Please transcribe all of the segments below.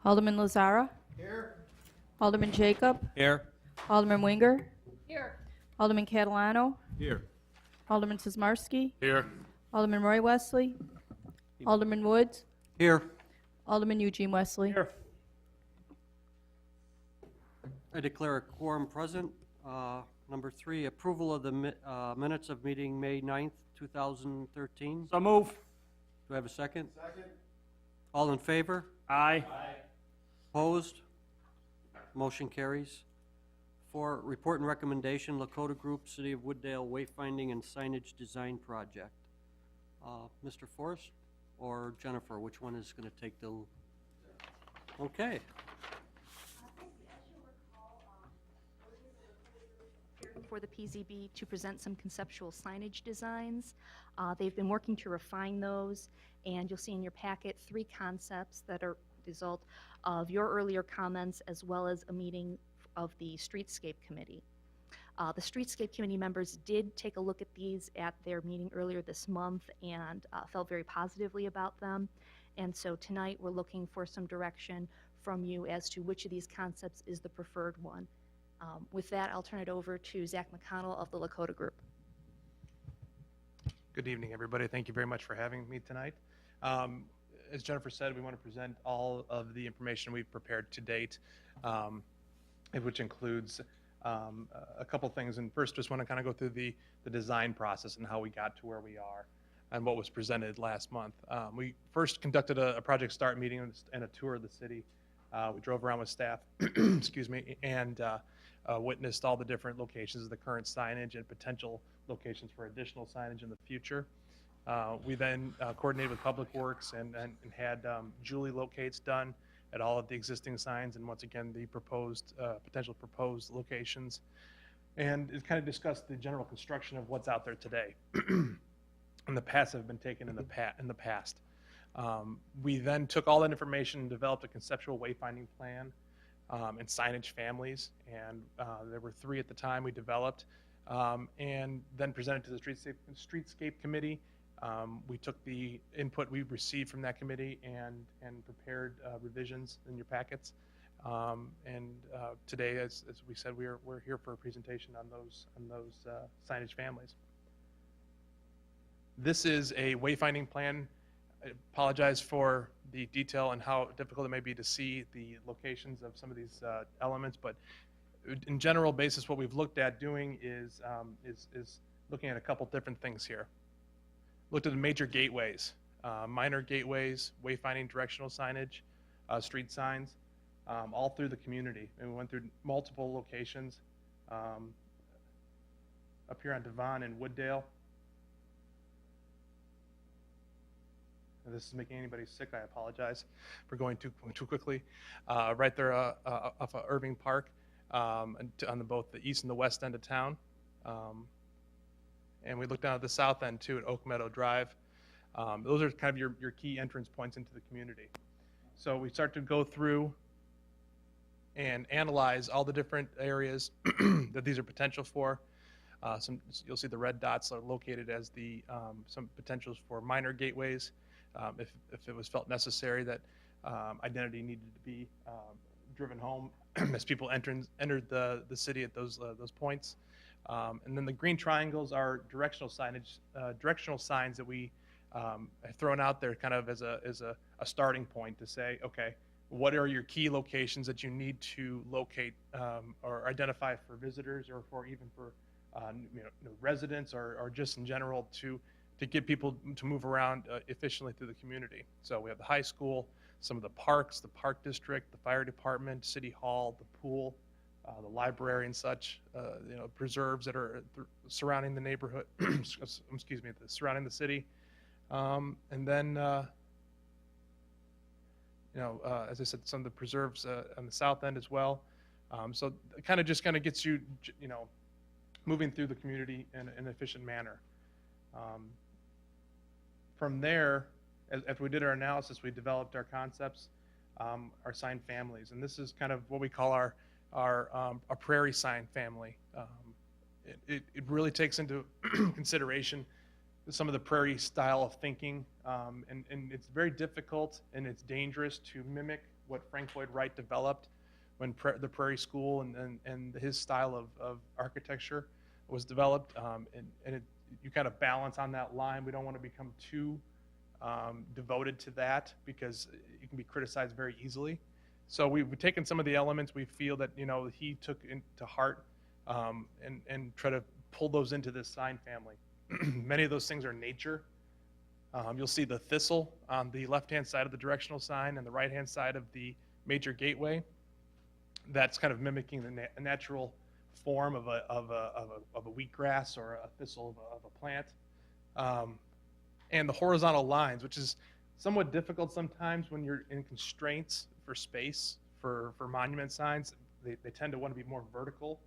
Alderman Lazara. Here. Alderman Jacob. Here. Alderman Winger. Here. Alderman Catalano. Here. Alderman Sismarski. Here. Alderman Roy Wesley. Alderman Woods. Here. Alderman Eugene Wesley. Here. I declare a quorum present. Number 3, approval of the minutes of meeting May 9th, 2013. So move. Do I have a second? Second. All in favor? Aye. Opposed? Motion carries. 4, report and recommendation, Lakota Group, City of Wooddale Wayfinding and Signage Design Project. Mr. Forrest or Jennifer, which one is going to take the... Okay. For the PZB to present some conceptual signage designs. They've been working to refine those, and you'll see in your packet 3 concepts that are the result of your earlier comments as well as a meeting of the Streetscape Committee. The Streetscape Committee members did take a look at these at their meeting earlier this month and felt very positively about them. And so tonight we're looking for some direction from you as to which of these concepts is the preferred one. With that, I'll turn it over to Zach McConnell of the Lakota Group. Good evening, everybody. Thank you very much for having me tonight. As Jennifer said, we want to present all of the information we've prepared to date, which includes a couple things. And first, just want to kind of go through the design process and how we got to where we are and what was presented last month. We first conducted a project start meeting and a tour of the city. We drove around with staff, excuse me, and witnessed all the different locations of the current signage and potential locations for additional signage in the future. We then coordinated with Public Works and had Julie locates done at all of the existing signs and once again the proposed potential proposed locations, and it kind of discussed the general construction of what's out there today and the paths that have been taken in the past. We then took all that information and developed a conceptual wayfinding plan and signage families, and there were 3 at the time we developed, and then presented to the Streetscape Committee. We took the input we received from that committee and prepared revisions in your packets. Today, as we said, we're here for a presentation on those signage families. This is a wayfinding plan. I apologize for the detail and how difficult it may be to see the locations of some of these elements, but in general basis, what we've looked at doing is looking at a couple different things here. Looked at the major gateways, minor gateways, wayfinding directional signage, street signs, all through the community. And we went through multiple locations up here on Devon and Wooddale. If this is making anybody sick, I apologize for going too quickly. Right there off of Irving Park, on both the east and the west end of town. And we look down at the south end too at Oak Meadow Drive. Those are kind of your key entrance points into the community. So we start to go through and analyze all the different areas that these are potential for. You'll see the red dots are located as some potentials for minor gateways. If it was felt necessary that identity needed to be driven home as people entered the city at those points. And then the green triangles are directional signage, directional signs that we have thrown out there kind of as a starting point to say, okay, what are your key locations that you need to locate or identify for visitors or for even for residents or just in general to get people to move around efficiently through the community. So we have the high school, some of the parks, the park district, the fire department, city hall, the pool, the library and such, preserves that are surrounding the neighborhood, excuse me, surrounding the city. And then, as I said, some of the preserves on the south end as well. So it kind of gets you, moving through the community in an efficient manner. From there, after we did our analysis, we developed our concepts, our sign families, and this is kind of what we call our prairie sign family. It really takes into consideration some of the prairie style of thinking, and it's very difficult and it's dangerous to mimic what Frank Lloyd Wright developed when the Prairie School and his style of architecture was developed. You kind of balance on that line. We don't want to become too devoted to that because it can be criticized very easily. So we've taken some of the elements we feel that he took into heart and try to pull those into this sign family. Many of those things are nature. You'll see the thistle on the left-hand side of the directional sign and the right-hand side of the major gateway. That's kind of mimicking the natural form of a wheatgrass or a thistle of a plant. And the horizontal lines, which is somewhat difficult sometimes when you're in constraints for space for monument signs. They tend to want to be more vertical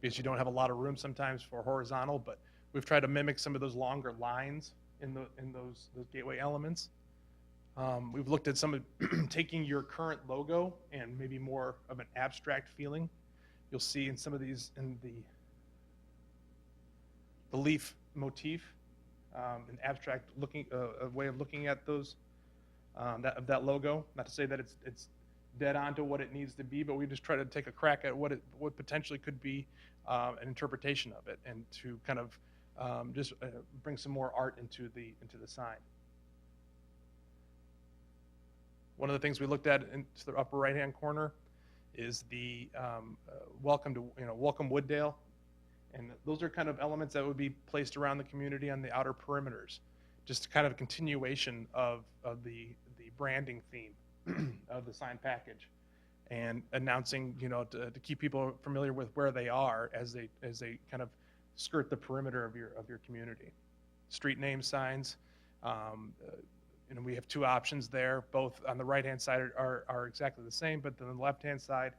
because you don't have a lot of room sometimes for horizontal, but we've tried to mimic some of those longer lines in those gateway elements. We've looked at some of taking your current logo and maybe more of an abstract feeling. You'll see in some of these in the leaf motif, an abstract a way of looking at those that logo. Not to say that it's dead on to what it needs to be, but we just try to take a crack at what potentially could be an interpretation of it, and to kind of just bring some more art into the sign. One of the things we looked at into the upper right-hand corner is the welcome Wooddale, and those are kind of elements that would be placed around the community on the outer perimeters, just kind of a continuation of the branding theme of the sign package, and announcing, to keep people familiar with where they are as they kind of skirt the perimeter of your community. Street name signs. We have two options there. Both on the right-hand side are exactly the same, but then on the left-hand side,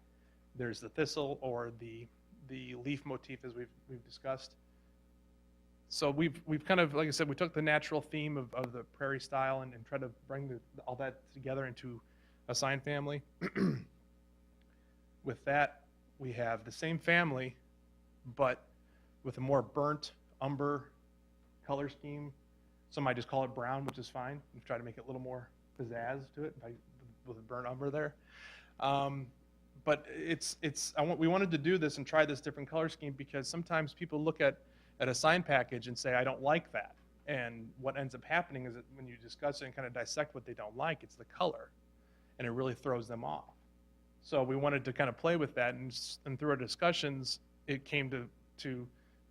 there's the thistle or the leaf motif, as we've discussed. So we've kind of, like I said, we took the natural theme of the prairie style and tried to bring all that together into a sign family. With that, we have the same family, but with a more burnt umber color scheme. Some might just call it brown, which is fine. We've tried to make it a little more pizzazz to it with a burnt umber there. But we wanted to do this and try this different color scheme because sometimes people look at a sign package and say, I don't like that. And what ends up happening is that when you discuss it and kind of dissect what they don't like, it's the color. And it really throws them off. So we wanted to kind of play with that, and through our discussions, it came to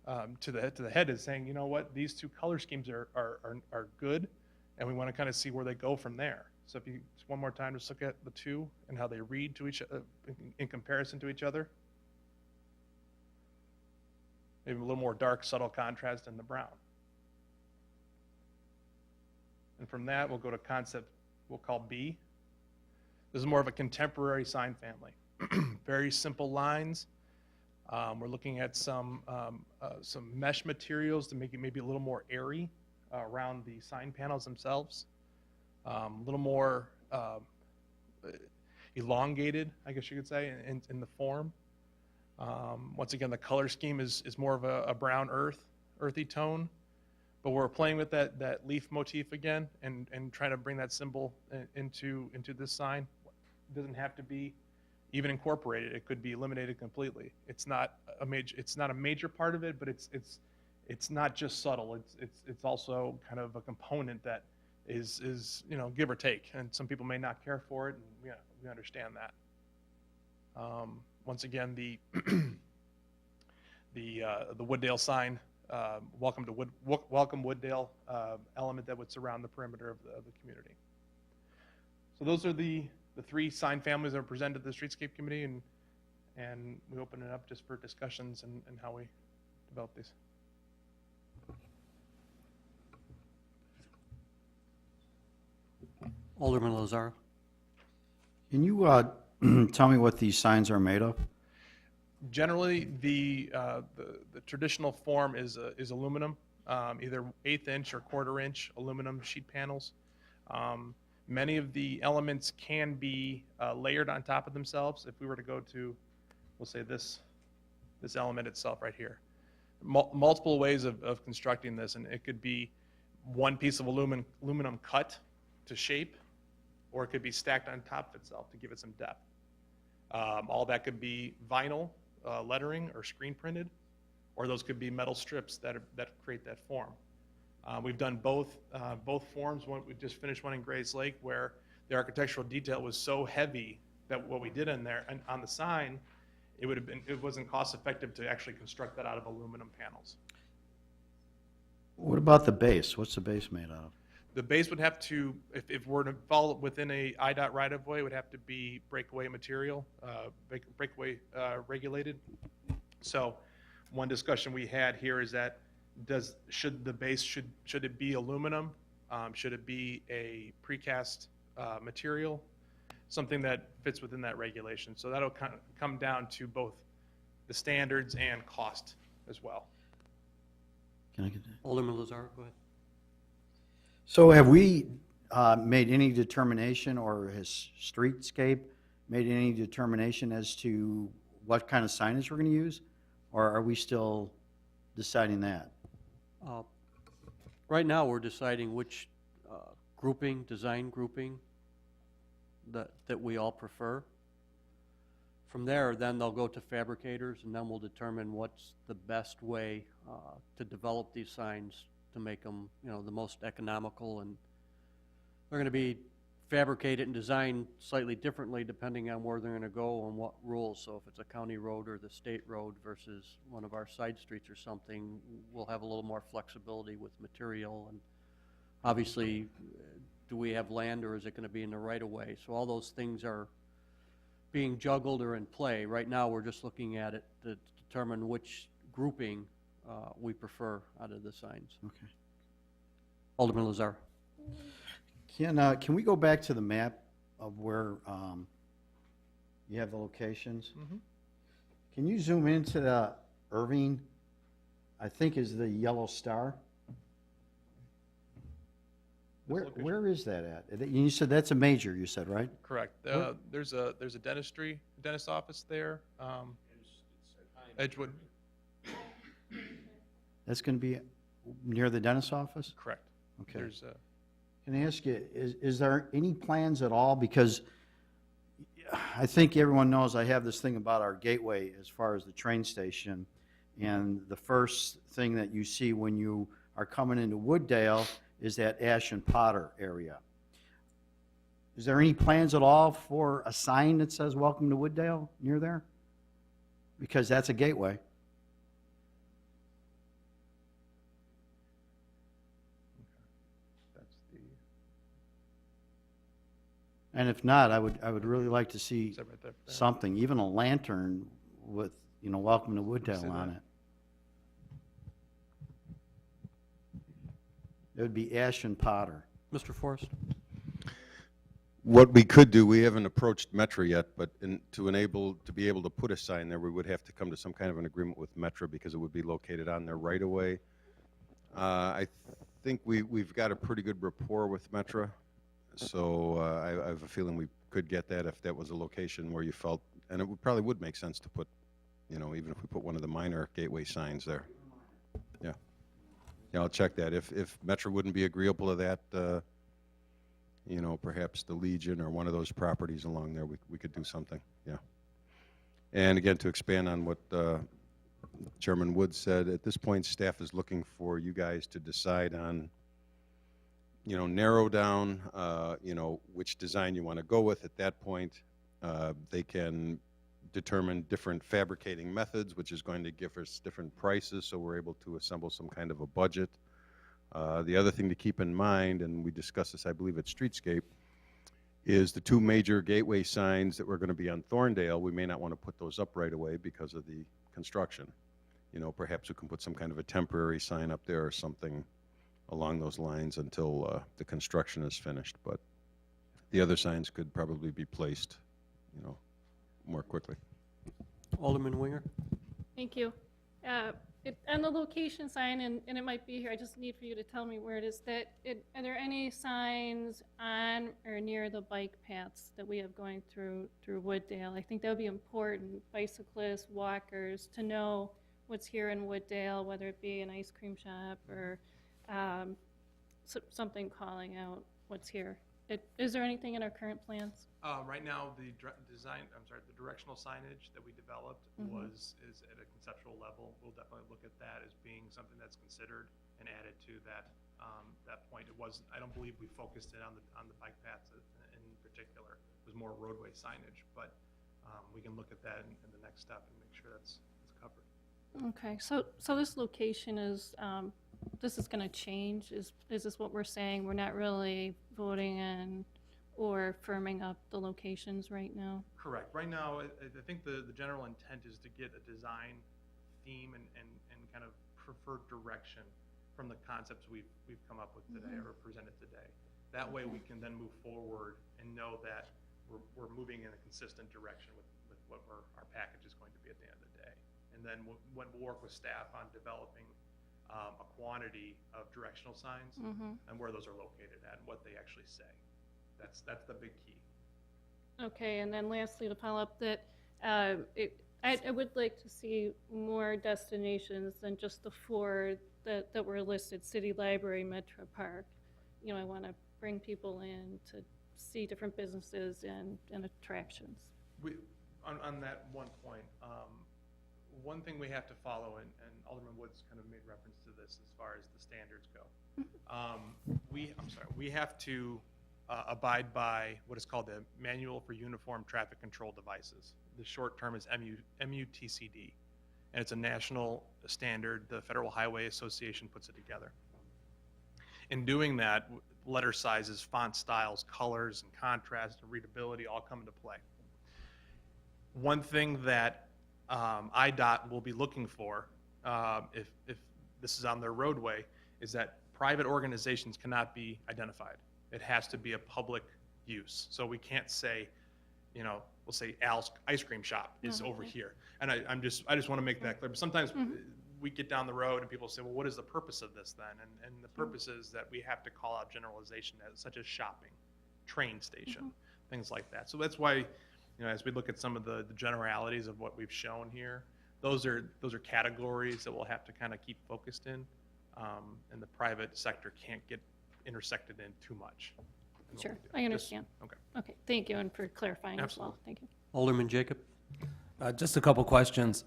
the head is saying, you know what, these two color schemes are good, and we want to kind of see where they go from there. So if you just one more time, just look at the two and how they read to each in comparison to each other. Maybe a little more dark, subtle contrast in the brown. And from that, we'll go to concept we'll call B. This is more of a contemporary sign family. Very simple lines. We're looking at some mesh materials to make it maybe a little more airy around the sign panels themselves. A little more elongated, I guess you could say, in the form. Once again, the color scheme is more of a brown earthy tone, but we're playing with that leaf motif again and trying to bring that symbol into this sign. It doesn't have to be even incorporated. It could be eliminated completely. It's not a major part of it, but it's not just subtle. It's also kind of a component that is give or take, and some people may not care for it, and we understand that. Once again, the Wooddale sign, welcome Wooddale element that would surround the perimeter of the community. So those are the three sign families that are presented to the Streetscape Committee, and we open it up just for discussions and how we develop these. Alderman Lazar. Can you tell me what these signs are made of? Generally, the traditional form is aluminum, either 1/8 inch or 1/4 inch aluminum sheet panels. Many of the elements can be layered on top of themselves. If we were to go to, we'll say this element itself right here, multiple ways of constructing this, and it could be one piece of aluminum cut to shape, or it could be stacked on top of itself to give it some depth. All that could be vinyl lettering or screen printed, or those could be metal strips that create that form. We've done both forms. We just finished one in Grays Lake where the architectural detail was so heavy that what we did in there and on the sign, it wasn't cost effective to actually construct that out of aluminum panels. What about the base? What's the base made out of? The base would have to, if we're to fall within a IDOT right-of-way, it would have to be breakaway material, breakaway regulated. So one discussion we had here is that should the base, should it be aluminum? Should it be a precast material? Something that fits within that regulation. So that'll kind of come down to both the standards and cost as well. Can I get that? Alderman Lazar, go ahead. So have we made any determination, or has Streetscape made any determination as to what kind of signage we're going to use? Or are we still deciding that? Right now, we're deciding which design grouping that we all prefer. From there, then they'll go to fabricators, and then we'll determine what's the best way to develop these signs to make them, the most economical. And they're going to be fabricated and designed slightly differently depending on where they're going to go and what rules. So if it's a county road or the state road versus one of our side streets or something, we'll have a little more flexibility with material. And obviously, do we have land, or is it going to be in the right-of-way? So all those things are being juggled or in play. Right now, we're just looking at it to determine which grouping we prefer out of the signs. Okay. Alderman Lazar. Can we go back to the map of where you have the locations? Mhm. Can you zoom into the Irving, I think is the yellow star? Where is that at? You said that's a major, you said, right? Correct. What? There's a dentist office there. Edgewood. That's going to be near the dentist's office? Correct. Okay. There's Can I ask you, is there any plans at all? Because I think everyone knows I have this thing about our gateway as far as the train station. And the first thing that you see when you are coming into Wooddale is that Ash and Potter area. Is there any plans at all for a sign that says "Welcome to Wooddale" near there? Because that's a gateway. that's the. And if not, I would really like to see Is that right there? something, even a lantern with, "Welcome to See Wooddale" on that? it. It would be Ash and Potter. Mr. Forrest. What we could do, we haven't approached Metra yet, but to be able to put a sign there, we would have to come to some kind of an agreement with Metra because it would be located on their right of way. I think we've got a pretty good rapport with Metra, so I have a feeling we could get that if that was a location where you felt, and it probably would make sense to put, even if we put one of the minor gateway signs there. Yeah. Yeah, I'll check that. If Metra wouldn't be agreeable to that, perhaps the Legion or one of those properties along there, we could do something, yeah. And again, to expand on what Chairman Wood said, at this point, staff is looking for you guys to decide on, narrow down, which design you want to go with. At that point, they can determine different fabricating methods, which is going to give us different prices, so we're able to assemble some kind of a budget. The other thing to keep in mind, and we discussed this, I believe, at Streetscape, is the two major gateway signs that were going to be on Thorndale. We may not want to put those up right away because of the construction. Perhaps we can put some kind of a temporary sign up there or something along those lines until the construction is finished. But the other signs could probably be placed, more quickly. Alderman Winger. Thank you. On the location sign, and it might be here, I just need for you to tell me where it is, are there any signs on or near the bike paths that we have going through Wooddale? I think that would be important, bicyclists, walkers, to know what's here in Wooddale, whether it be an ice cream shop or something calling out what's here. is there anything in our current plans? Right now, the the directional signage that we developed is at a conceptual level. We'll definitely look at that as being something that's considered and added to that, that point. I don't believe we focused it on the bike paths in particular. It was more roadway signage, but we can look at that in the next step and make sure that's covered. Okay, so this location is, this is gonna change? Is this what we're saying? We're not really voting in or firming up the locations right now? Correct. Right now, I think the general intent is to get a design theme and kind of preferred direction from the concepts we've come up with today or presented today. That way we can then move forward and know that we're moving in a consistent direction with what our package is going to be at the end of the day. And then we'll work with staff on developing a quantity of directional signs and where those are located at and what they actually say. That's the big key. Okay, and then lastly, to follow up, that I would like to see more destinations than just the four that were listed: City Library, Metro Park. You know, I want to bring people in to see different businesses and attractions. On that one point, one thing we have to follow, and Alderman Woods kind of made reference to this as far as the standards go. We have to abide by what is called the Manual for Uniform Traffic Control Devices. The short term is MUTCD, and it's a national standard. The Federal Highway Association puts it together. In doing that, letter sizes, font styles, colors, and contrast and readability all come into play. One thing that IDOT will be looking for, if this is on their roadway, is that private organizations cannot be identified. It has to be a public use. So we can't say, we'll say Al's Ice Cream Shop is over here. And I just want to make that clear. But sometimes we get down the road and people say, well, what is the purpose of this then? And the purpose is that we have to call out generalization such as shopping, train station, things like that. So that's why, as we look at some of the generalities of what we've shown here, those are categories that we'll have to kind of keep focused in, and the private sector can't get intersected in too much. Sure, I understand. Okay. Okay, thank you, and for clarifying as well. Absolutely. Thank you. Alderman Jacob? Just a couple questions.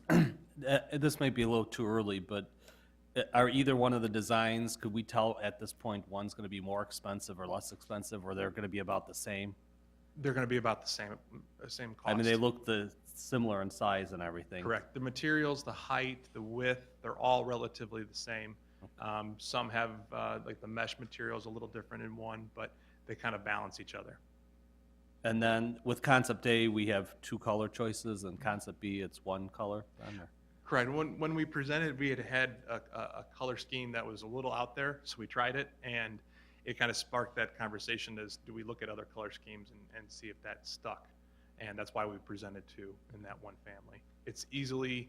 This may be a little too early, but are either one of the designs, could we tell at this point, one's going to be more expensive or less expensive, or they're going to be about the same? They're going to be about the same cost. I mean, they look similar in size and everything. Correct. The materials, the height, the width, they're all relatively the same. Some have, like the mesh material is a little different in one, but they kind of balance each other. And then with Concept A, we have two color choices, and Concept B, it's one color? Correct. When we presented, we had a color scheme that was a little out there, so we tried it, and it kind of sparked that conversation as, do we look at other color schemes and see if that stuck? And that's why we presented two in that one family. It's easily,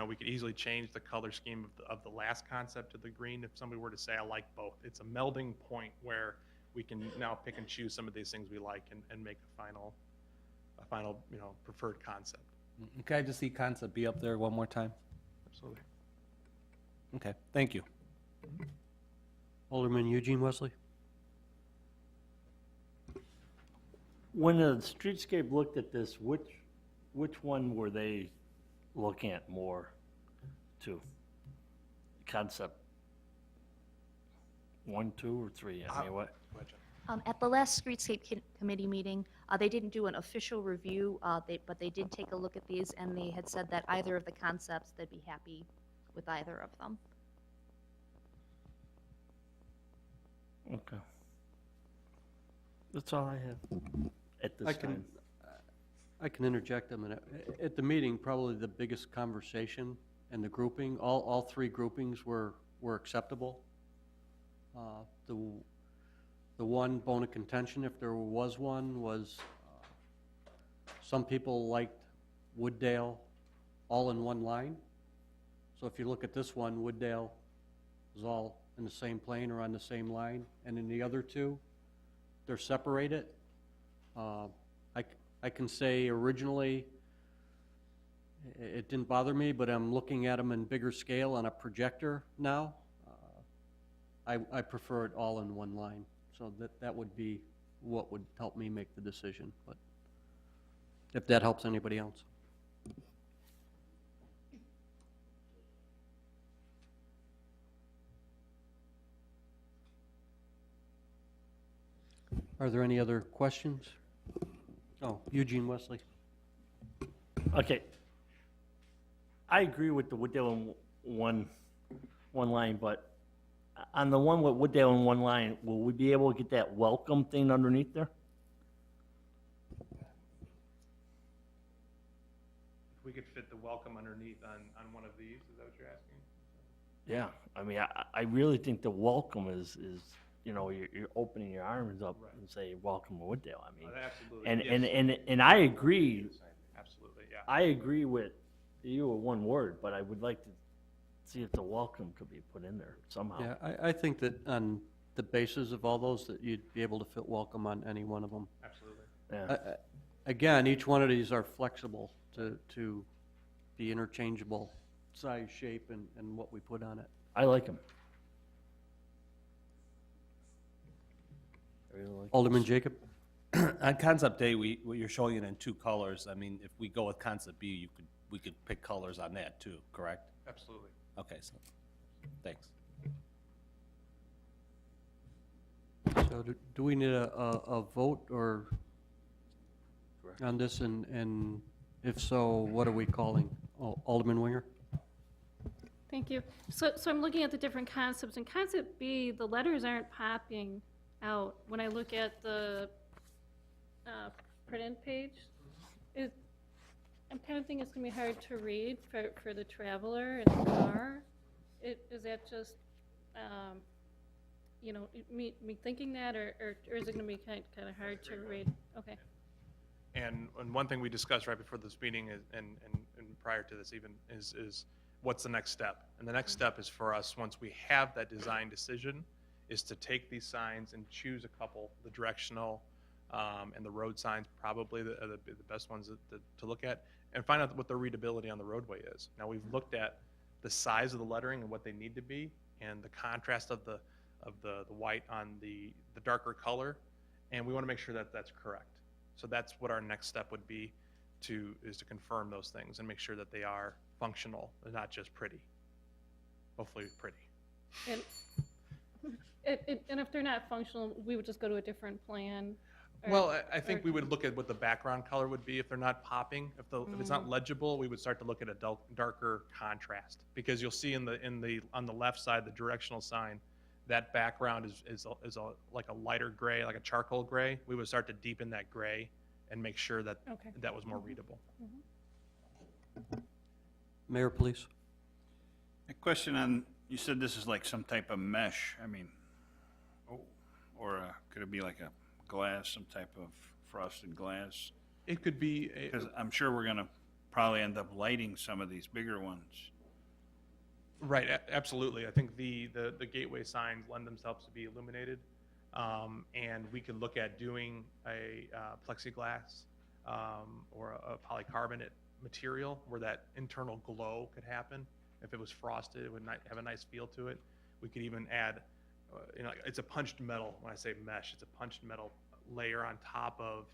we could easily change the color scheme of the last concept to the green if somebody were to say, I like both. It's a melding point where we can now pick and choose some of these things we like and make a final preferred concept. Can I just see Concept B up there one more time? Absolutely. Okay, thank you. Alderman Eugene Wesley? When the streetscape looked at this, which one were they looking at more to? Concept 1, 2, or 3? I mean, what? Go ahead, Jen. At the last Streetscape Committee meeting, they didn't do an official review, but they did take a look at these, and they had said that either of the concepts, they'd be happy with either of them. Okay. That's all I have at this time. I can interject a minute. At the meeting, probably the biggest conversation and the grouping, all three groupings were acceptable. The one bone of contention, if there was one, was some people liked Wooddale all in one line. So if you look at this one, Wooddale is all in the same plane or on the same line, and in the other two, they're separated. I can say originally it didn't bother me, but I'm looking at them in bigger scale on a projector now. I prefer it all in one line, so that would be what would help me make the decision, but if that helps anybody else. Are there any other questions? Oh, Eugene Wesley. Okay. I agree with the Wooddale in one line, but on the one with Wooddale in one line, will we be able to get that welcome thing underneath there? If we could fit the welcome underneath on one of these, is that what you're asking? Yeah, I mean, I really think the welcome is you know, you're opening your arms up Right. and say, welcome to Wooddale. I mean, Absolutely. and I agree, Absolutely, yeah. I agree with you with one word, but I would like to see if the welcome could be put in there somehow. Yeah, I think that on the basis of all those, that you'd be able to fit welcome on any one of them. Absolutely. Yeah. Again, each one of these are flexible to be interchangeable size, shape, and what we put on it. I like them. I really like Alderman Jacob? On concept A, you're showing it in two colors. I mean, if we go with concept B, we could pick colors on that too, correct? Absolutely. Okay, so, thanks. So do we need a vote or on this, and if so, what are we calling? Oh, Alderman Winger? Thank you. So I'm looking at the different concepts. In concept B, the letters aren't popping out when I look at the print page. I'm kind of thinking it's gonna be hard to read for the traveler in the car. Is that just, you know, me thinking that, or is it gonna be kind of hard to read? Okay. And one thing we discussed right before this meeting and prior to this even is what's the next step? And the next step is for us, once we have that design decision, is to take these signs and choose a couple, the directional and the road signs, probably the best ones to look at, and find out what the readability on the roadway is. Now, we've looked at the size of the lettering and what they need to be, and the contrast of the white on the darker color, and we want to make sure that that's correct. So that's what our next step would be, is to confirm those things and make sure that they are functional and not just pretty. Hopefully pretty. And if they're not functional, we would just go to a different plan? Well, I think we would look at what the background color would be if they're not popping. If it's not legible, we would start to look at a darker contrast, because you'll see on the left side, the directional sign, that background is like a lighter gray, like a charcoal gray. We would start to deepen that gray and make sure that Okay. that was more readable. Mayor, please. A question on, you said this is like some type of mesh, I mean, or could it be like a glass, some type of frosted glass? It could be, Because I'm sure we're gonna probably end up lighting some of these bigger ones. right, absolutely. I think the gateway signs lend themselves to be illuminated. And we could look at doing a plexiglass or a polycarbonate material where that internal glow could happen. If it was frosted, it would have a nice feel to it. We could even add, it's a punched metal. When I say mesh, it's a punched metal layer on top of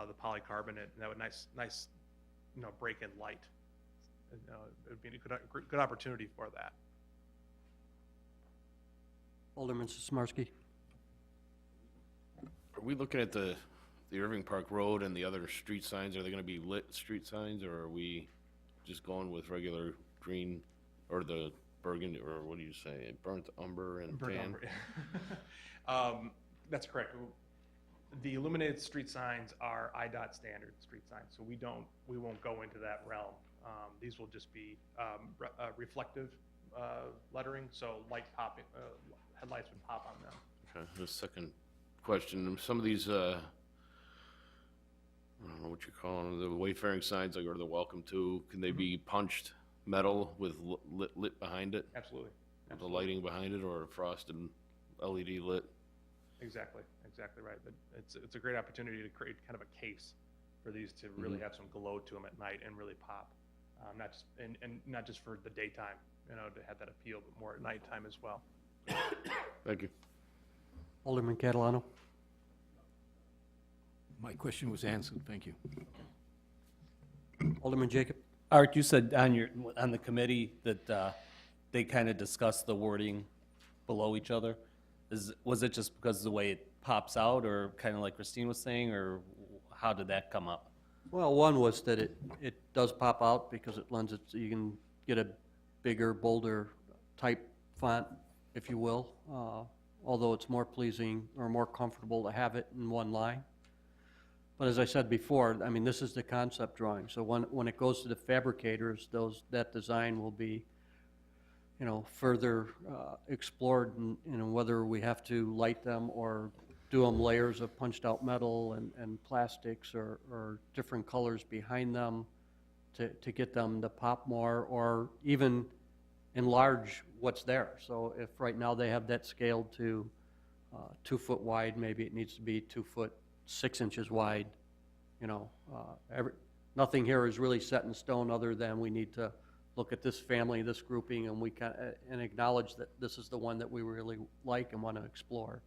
the polycarbonate, and that would nice, break in light. It would be a good opportunity for that. Alderman Sismarski? Are we looking at the Irving Park Road and the other street signs? Are they gonna be lit street signs, or are we just going with regular green, or the burgundy, or what do you say, burnt umber and Burnt tan? umber. That's correct. The illuminated street signs are IDOT standard street signs, so we won't go into that realm. These will just be reflective lettering, so headlights would pop on them. Okay, the second question, some of these, I don't know what you call them, the wayfaring signs, like, or the welcome to, can they be punched metal with lit behind it? Absolutely. With the lighting behind it, or frosted LED lit? Exactly right. But it's a great opportunity to create kind of a case for these to really have some glow to them at night and really pop. Not just for the daytime, to have that appeal, but more at nighttime as well. Thank you. Alderman Catalano? My question was answered, thank you. Alderman Jacob? Art, you said on the committee that they kind of discussed the wording below each other. Was it just because of the way it pops out, or kind of like Christine was saying, or how did that come up? Well, one was that it does pop out because it lends it, you can get a bigger, bolder type font, if you will, although it's more pleasing or more comfortable to have it in one line. But as I said before, I mean, this is the concept drawing, so when it goes to the fabricators, that design will be, you know, further explored, and, you know, whether we have to light them or do them layers of punched out metal and plastics or different colors behind them to get them to pop more, or even enlarge what's there. So if right now they have that scaled to 2 foot wide, maybe it needs to be 2 foot 6 inches wide. You know, nothing here is really set in stone, other than we need to look at this family, this grouping, and and acknowledge that this is the one that we really like and want to explore.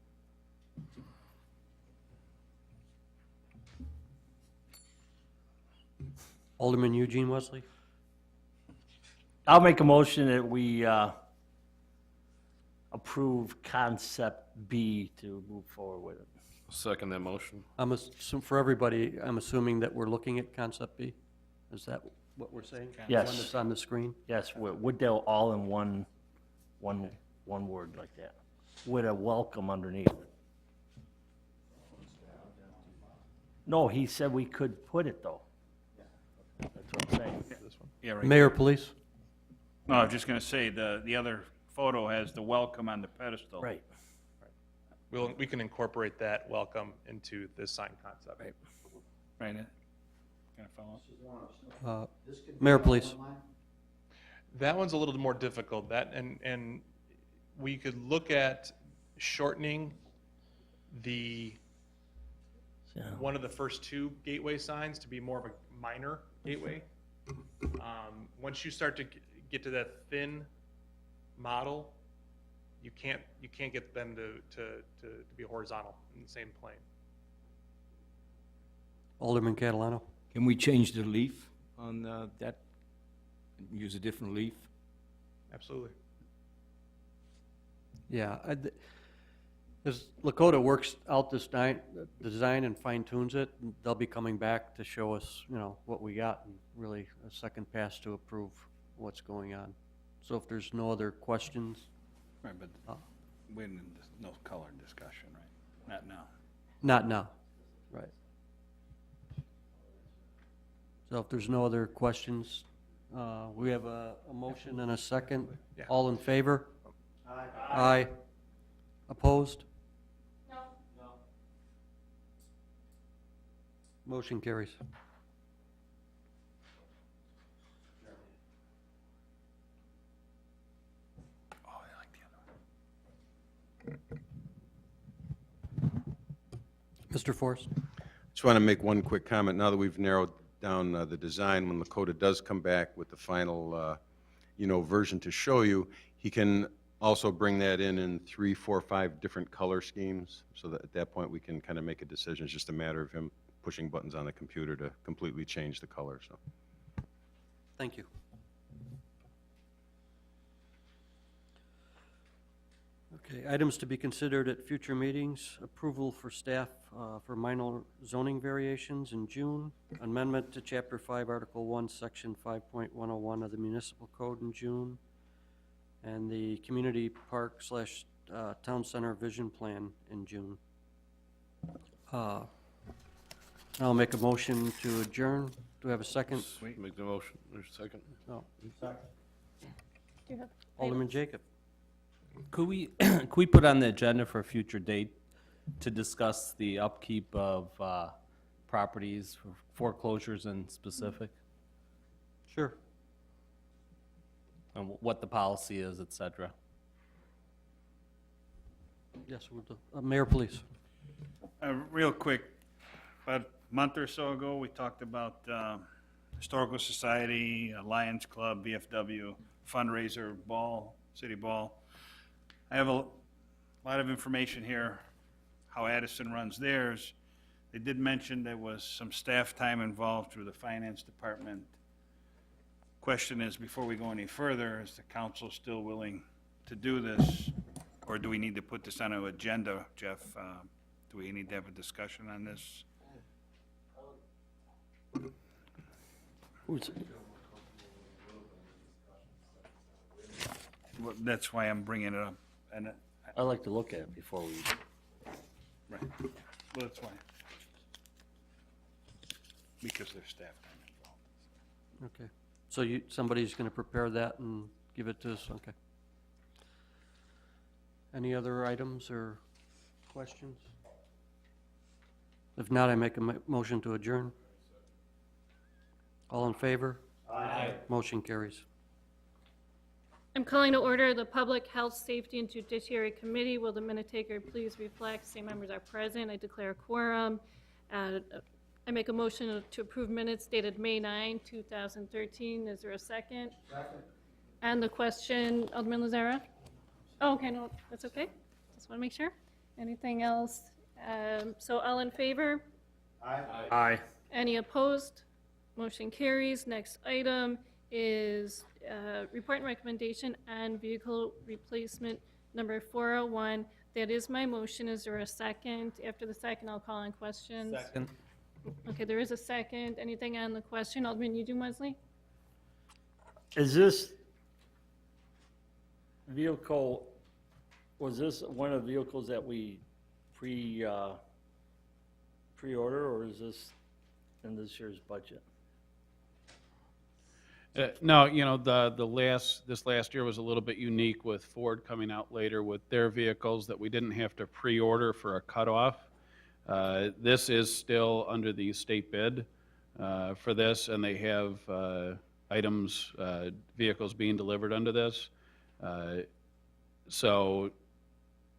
Alderman Eugene Wesley? I'll make a motion that we approve concept B to move forward with it. Second that motion. For everybody, I'm assuming that we're looking at concept B? Is that what we're saying? Yes. The one that's on the screen? Yes, with Wooddale all in one word like that, with a welcome underneath it. No, he said we could put it, though. That's what I'm saying. Yeah, right. Mayor, police? No, I was just gonna say, the other photo has the welcome on the pedestal. Right. We can incorporate that welcome into this sign concept. Right. Can I follow up? Mayor, please. That one's a little more difficult. And we could look at shortening one of the first 2 gateway signs to be more of a minor gateway. Once you start to get to that thin model, you can't get them to be horizontal in the same plane. Alderman Catalano? Can we change the leaf on that? Use a different leaf? Absolutely. Yeah, as Lakota works out this design and fine tunes it, they'll be coming back to show us, you know, what we got, and really a second pass to approve what's going on. So if there's no other questions? Right, but we didn't, no color discussion, right? Not now. Not now, right. So if there's no other questions, we have a motion and a second. Yeah. All in favor? Aye. Aye. Opposed? No. Motion carries. Oh, I like the other one. Mr. Forrest? Just want to make one quick comment. Now that we've narrowed down the design, when Lakota does come back with the final, version to show you, he can also bring that in 3, 4, 5 different color schemes, so that at that point we can kind of make a decision. It's just a matter of him pushing buttons on the computer to completely change the color. So, Thank you. Okay, items to be considered at future meetings: approval for staff for minor zoning variations in June, amendment to Chapter 5, Article 1, Section 5.101 of the Municipal Code in June, and the Community Park / Town Center Vision Plan in June. I'll make a motion to adjourn. Do we have a second? Sweet. Make the motion. There's a second. No. Do you have Alderman Jacob. Could we put on the agenda for a future date to discuss the upkeep of properties, for foreclosures in specific, Sure. and what the policy is, et cetera? Yes, we'll do. Mayor, please. Real quick, about a month or so ago, we talked about Historical Society, Lions Club, VFW, fundraiser ball, city ball. I have a lot of information here, how Addison runs theirs. They did mention there was some staff time involved through the finance department. Question is, before we go any further, is the council still willing to do this? Or do we need to put this on an agenda, Jeff? Do we need to have a discussion on this? Who's, Well, that's why I'm bringing it up. And, I'd like to look at it before we, right, well, that's why. Because there's staff time involved. Okay. So somebody's going to prepare that and give it to us? Okay. Any other items or questions? If not, I make a motion to adjourn. All in favor? Aye. Motion carries. I'm calling to order the Public Health, Safety, and Judiciary Committee. Will the minute taker please reflect? Same members are present. I declare a quorum. I make a motion to approve minutes dated May 9, 2013. Is there a second? Second. And the question, Alderman Lazara? Oh, okay, no, that's okay. Just want to make sure. Anything else? So all in favor? aye. Any opposed? Motion carries. Next item is report and recommendation on vehicle replacement number 401. That is my motion. Is there a second? After the second, I'll call on questions. Second. Okay, there is a second. Anything on the question? Alderman, you do, Wesley? Is this vehicle, was this one of the vehicles that we pre-order, or is this in this year's budget? No, this last year was a little bit unique with Ford coming out later with their vehicles that we didn't have to pre-order for a cutoff. This is still under the state bid for this, and they have items, vehicles being delivered under this. So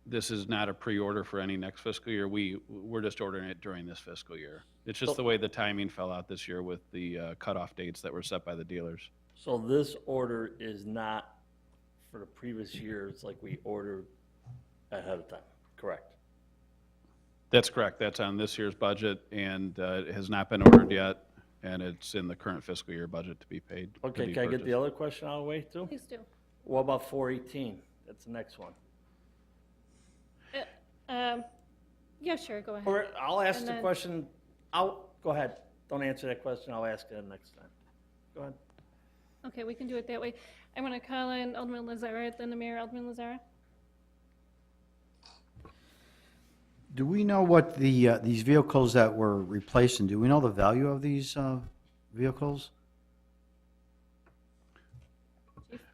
this is not a pre-order for any next fiscal year. We're just ordering it during this fiscal year. It's just the way the timing fell out this year with the cutoff dates that were set by the dealers. So this order is not for the previous years like we ordered ahead of time, correct? That's correct. That's on this year's budget, and it has not been ordered yet, and it's in the current fiscal year budget to be paid. to Okay, be can I get purchased. the other question out of the way too? Please do. What about 418? That's the next one. Yeah, sure, go ahead. Or I'll ask And the then- question, go ahead. Don't answer that question, I'll ask it next time. Go ahead. Okay, we can do it that way. I'm going to call in Alderman Lazara, then the mayor. Alderman Lazara? Do we know what these vehicles that we're replacing, do we know the value of these vehicles?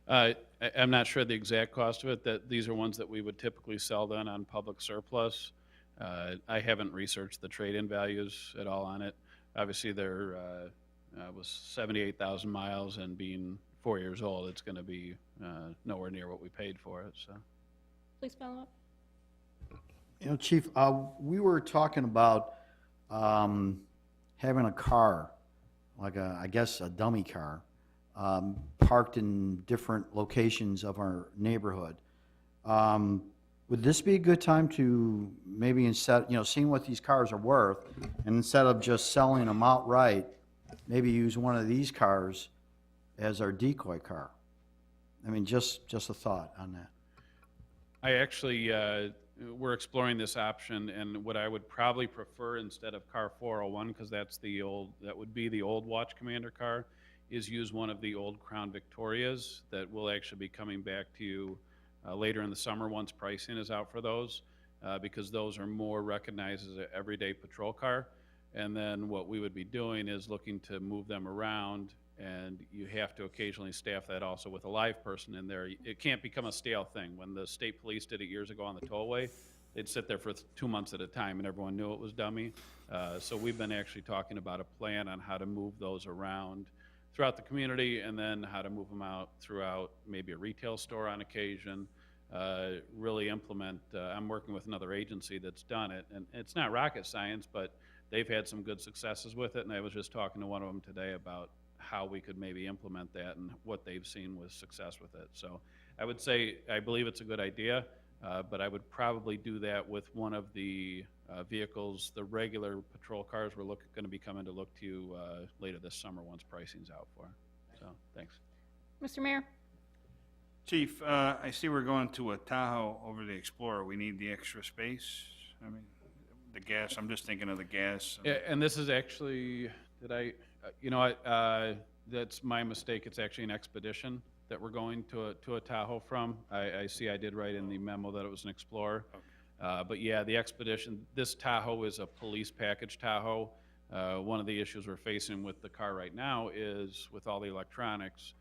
I'm not sure the exact cost of it, that these are ones that we would typically sell then on public surplus. I haven't researched the trade-in values at all on it. Obviously, there was 78,000 miles, and being 4 years old, it's going to be nowhere near what we paid for it, so. Please follow up. Chief, we were talking about having a car, like I guess a dummy car, parked in different locations of our neighborhood. Would this be a good time to maybe instead, seeing what these cars are worth, and instead of just selling them outright, maybe use one of these cars as our decoy car? I mean, just a thought on that. I actually, we're exploring this option, and what I would probably prefer instead of car 401, because that would be the old Watch Commander car, is use one of the old Crown Victorias that will actually be coming back to you later in the summer once pricing is out for those, because those are more recognized as an everyday patrol car. And then what we would be doing is looking to move them around, and you have to occasionally staff that also with a live person in there. It can't become a stale thing. When the state police did it years ago on the tollway, they'd sit there for 2 months at a time, and everyone knew it was dummy. So we've been actually talking about a plan on how to move those around throughout the community, and then how to move them out throughout maybe a retail store on occasion. Really implement, I'm working with another agency that's done it, and it's not rocket science, but they've had some good successes with it, and I was just talking to one of them today about how we could maybe implement that and what they've seen with success with it. So I would say, I believe it's a good idea, but I would probably do that with one of the vehicles, the regular patrol cars, we're gonna be coming to look to you later this summer once pricing's out for. So, thanks. Mr. Mayor? Chief, I see we're going to a Tahoe over the Explorer. We need the extra space. I mean, the gas, I'm just thinking of the gas. Yeah, and this is actually, that's my mistake. It's actually an Expedition that we're going to a Tahoe from. I see I did write in the memo that it was an Explorer. But yeah, the Expedition, this Tahoe is a police package Tahoe. One of the issues we're facing with the car right now is with all the electronics,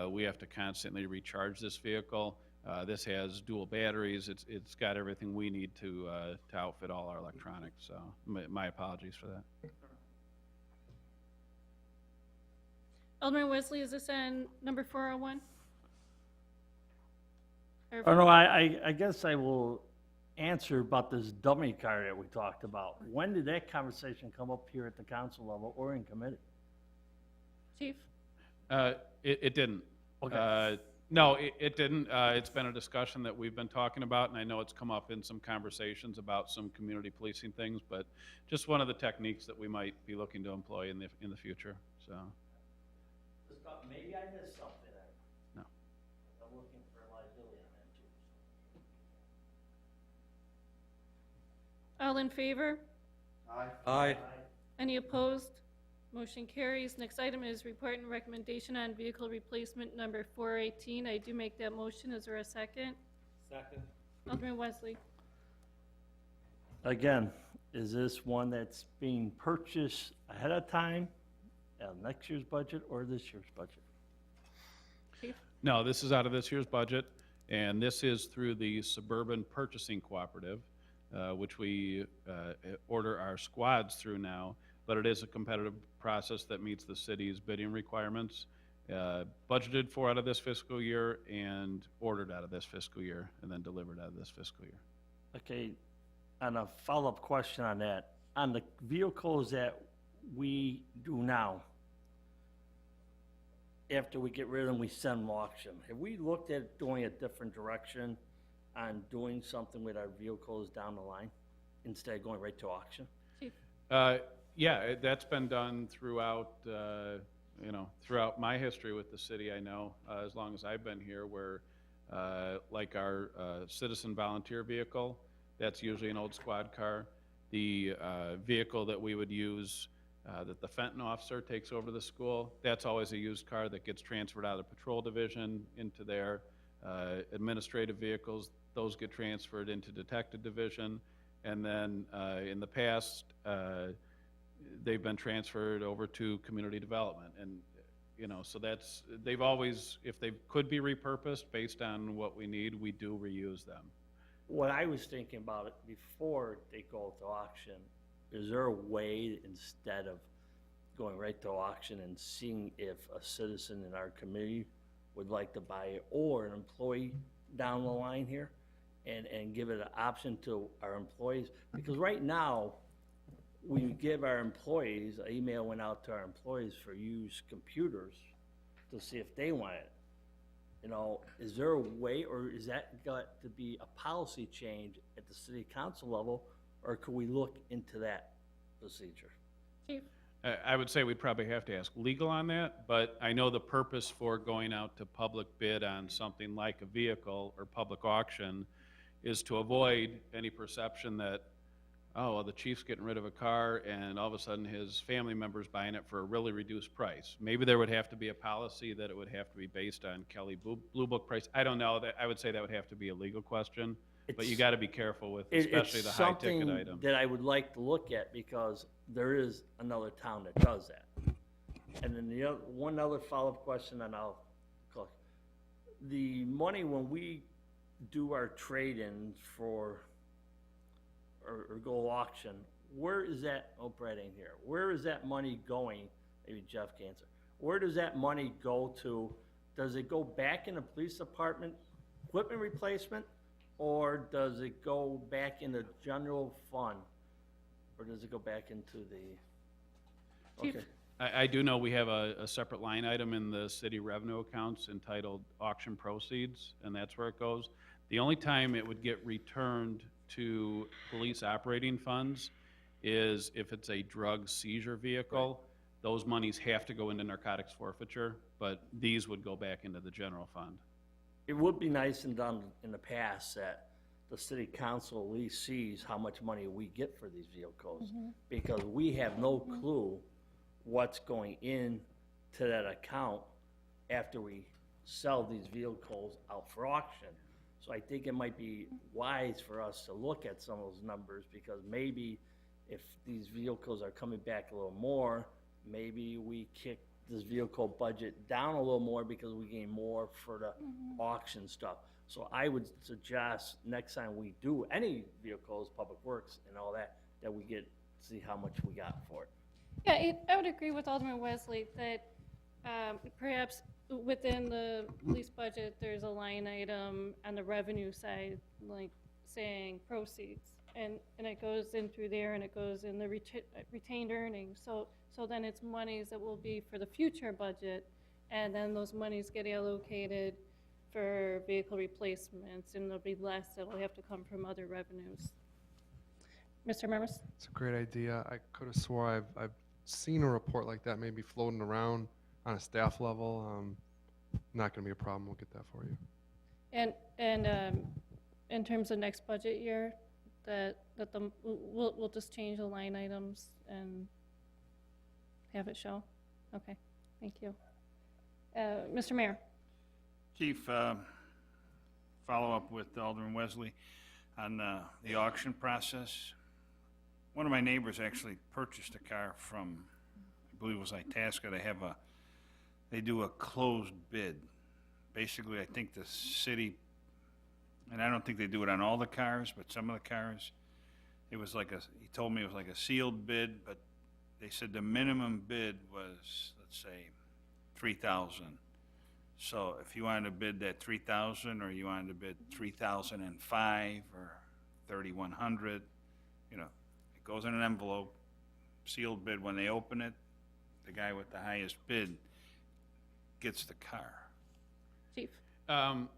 we have to constantly recharge this vehicle. This has dual batteries. It's got everything we need to outfit all our electronics. So my apologies for that. Alderman Wesley, is this on number 401? Or- Oh, no, I guess I will answer about this dummy car that we talked about. When did that conversation come up here at the council level or in committee? Chief? It didn't. Okay. No, it didn't. It's been a discussion that we've been talking about, and I know it's come up in some conversations about some community policing things, but just one of the techniques that we might be looking to employ in the future, so. Maybe I missed something. No. I'm looking for liability on that too. All in favor? Aye. Any opposed? Motion carries. Next item is report and recommendation on vehicle replacement number 418. I do make that motion. Is there a second? Second. Alderman Wesley? Again, is this one that's being purchased ahead of time, next year's budget or this year's budget? Chief? No, this is out of this year's budget, and this is through the Suburban Purchasing Cooperative, which we order our squads through now, but it is a competitive process that meets the city's bidding requirements, budgeted for out of this fiscal year and ordered out of this fiscal year, and then delivered out of this fiscal year. Okay, and a follow-up question on that. On the vehicles that we do now, after we get rid of them, we send them to auction. Have we looked at doing a different direction on doing something with our vehicles down the line instead of going right to auction? Chief? Yeah, that's been done throughout, throughout my history with the city, I know, as long as I've been here, where, like our citizen volunteer vehicle, that's usually an old squad car. The vehicle that we would use, that the Fenton officer takes over the school, that's always a used car that gets transferred out of the patrol division into their administrative vehicles. Those get transferred into detective division. And then in the past, they've been transferred over to community development. And, so that's, they've always, if they could be repurposed based on what we need, we do reuse them. What I was thinking about it before they go to auction, is there a way, instead of going right to auction and seeing if a citizen in our community would like to buy it, or an employee down the line here, and give it an option to our employees? Because right now, we give our employees, an email went out to our employees for used computers to see if they want it. Is there a way, or is that got to be a policy change at the city council level, or could we look into that procedure? Chief? I would say we'd probably have to ask legal on that, but I know the purpose for going out to public bid on something like a vehicle or public auction is to avoid any perception that, oh, well, the chief's getting rid of a car and all of a sudden his family member's buying it for a really reduced price. Maybe there would have to be a policy that it would have to be based on Kelly Blue Book price. I don't know. I would say that would have to be a legal question, but you got to be careful with especially the high-ticket item. It's something that I would like to look at, because there is another town that does that. And then one other follow-up question, and I'll call. The money when we do our trade-ins for, or go auction, where is that, Brett ain't here, where is that money going? Maybe Jeff can answer. Where does that money go to? Does it go back in the police department equipment replacement, or does it go back in the general fund? Or does it go back into the, Chief? okay. I do know we have a separate line item in the city revenue accounts entitled auction proceeds, and that's where it goes. The only time it would get returned to police operating funds is if it's a drug seizure vehicle, those monies have to go into narcotics forfeiture, but these would go back into the general fund. It would be nice and done in the past that the city council at least sees how much money we get for these vehicles. Because we have no clue what's going in to that account after we sell these vehicles out for auction. So I think it might be wise for us to look at some of those numbers, because maybe if these vehicles are coming back a little more, maybe we kick this vehicle budget down a little more because we gain more for the auction stuff. So I would suggest next time we do any vehicles, public works and all that, that we see how much we got for it. Yeah, I would agree with Alderman Wesley that perhaps within the police budget, there's a line item on the revenue side, like saying proceeds, and it goes in through there, and it goes in the retained earnings. So then it's monies that will be for the future budget, and then those monies get allocated for vehicle replacements, and there'll be less that'll have to come from other revenues. Mr. Murmas? It's a great idea. I could have swore I've seen a report like that maybe floating around on a staff level. Not going to be a problem. We'll get that for you. And in terms of next budget year, we'll just change the line items and have it show? Okay, thank you. Mr. Mayor? Chief, follow up with Alderman Wesley on the auction process. One of my neighbors actually purchased a car from, I believe it was Itasca. They do a closed bid. Basically, I think the city, and I don't think they do it on all the cars, but some of the cars, it was like he told me it was like a sealed bid, but they said the minimum bid was, let's say, $3,000. So if you wanted to bid that $3,000, or you wanted to bid $3,005 or $3,100, it goes in an envelope, sealed bid. When they open it, the guy with the highest bid gets the car. Chief? How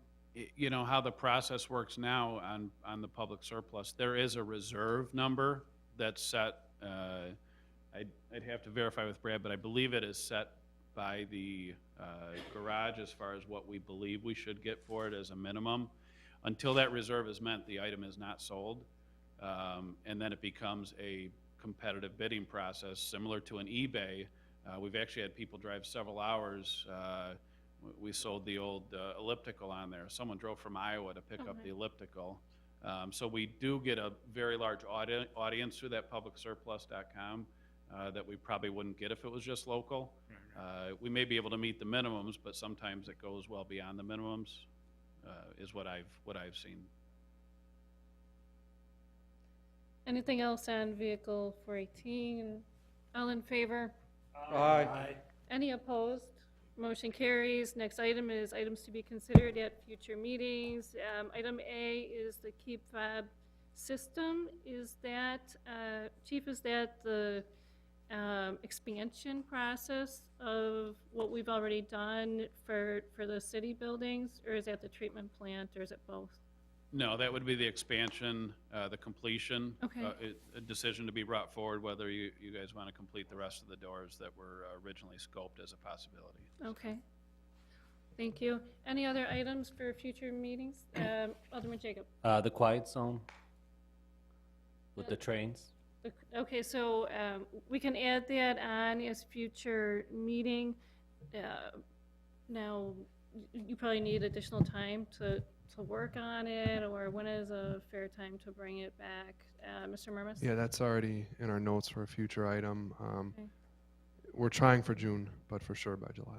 the process works now on the public surplus, there is a reserve number that's set. I'd have to verify with Brad, but I believe it is set by the garage as far as what we believe we should get for it as a minimum. Until that reserve is met, the item is not sold, and then it becomes a competitive bidding process similar to an eBay. We've actually had people drive several hours. We sold the old elliptical on there. Someone drove from Iowa to pick up the elliptical. So we do get a very large audience through that publicsurplus.com that we probably wouldn't get if it was just local. We may be able to meet the minimums, but sometimes it goes well beyond the minimums, is what I've seen. Anything else on Vehicle 418? All in favor? Aye. Any opposed? Motion carries. Next item is items to be considered at future meetings. Item A is the Keep Fob system. Is that, Chief, is that the expansion process of what we've already done for the city buildings, or is that the treatment plant, or is it both? No, that would be the expansion, the completion. Okay. A decision to be brought forward whether you guys want to complete the rest of the doors that were originally scoped as a possibility. Okay. Thank you. Any other items for future meetings? Alderman Jacob? The quiet zone with the trains. Okay, so we can add that on as future meeting. Now, you probably need additional time to work on it, or when is a fair time to bring it back? Mr. Murmas? Yeah, that's already in our notes for a future item. Okay. We're trying for June, but for sure by July.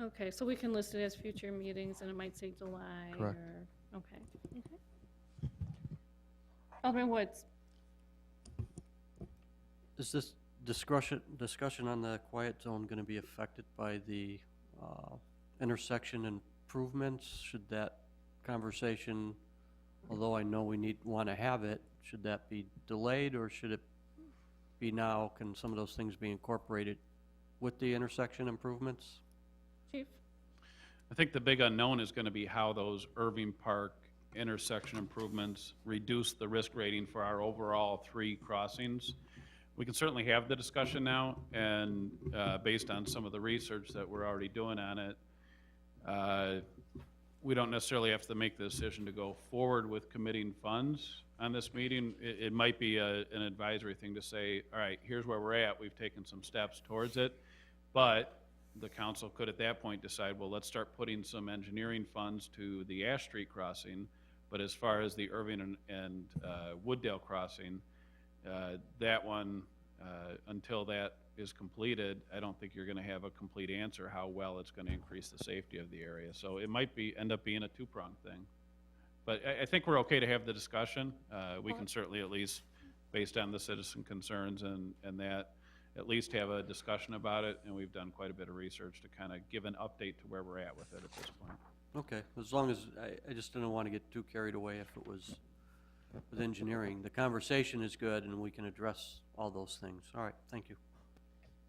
Okay, so we can list it as future meetings, and it might say July. Correct. Okay. Alderman Woods? Is this discussion on the quiet zone going to be affected by the intersection improvements? Should that conversation, although I know we want to have it, should that be delayed, or should it be now? Can some of those things be incorporated with the intersection improvements? Chief? I think the big unknown is going to be how those Irving Park intersection improvements reduce the risk rating for our overall 3 crossings. We can certainly have the discussion now, and based on some of the research that we're already doing on it, we don't necessarily have to make the decision to go forward with committing funds on this meeting. It might be an advisory thing to say, all right, here's where we're at, we've taken some steps towards it, but the council could at that point decide, well, let's start putting some engineering funds to the Ash Street crossing, but as far as the Irving and Wooddale crossing, that one, until that is completed, I don't think you're gonna have a complete answer how well it's gonna increase the safety of the area. So it might end up being a two-pronged thing. But I think we're okay to have the discussion. We can certainly at least, based on the citizen concerns and that, at least have a discussion about it, and we've done quite a bit of research to kind of give an update to where we're at with it at this point. Okay, as long as, I just didn't want to get too carried away if it was with engineering. The conversation is good, and we can address all those things. All right, thank you.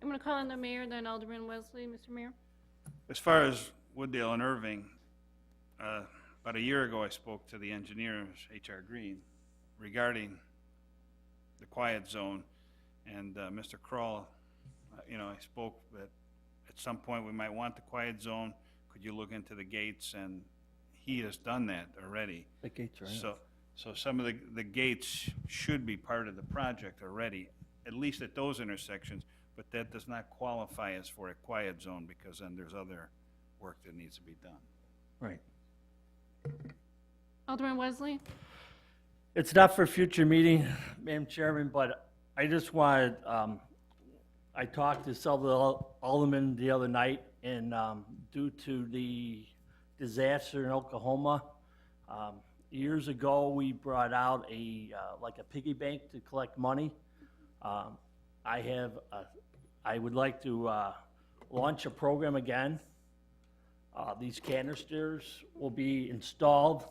I'm going to call on the mayor, then Alderman Wesley. Mr. Mayor? As far as Wooddale and Irving, about a year ago, I spoke to the engineers, H.R. Green, regarding the quiet zone. And Mr. Kroll, I spoke that at some point we might want the quiet zone. Could you look into the gates? And he has done that already. The gates are in. So some of the gates should be part of the project already, at least at those intersections, but that does not qualify us for a quiet zone because then there's other work that needs to be done. Right. Alderman Wesley? It's not for a future meeting, Madam Chairman, but I just wanted, I talked to several aldermen the other night, and due to the disaster in Oklahoma, years ago, we brought out like a piggy bank to collect money. I would like to launch a program again. These canisters will be installed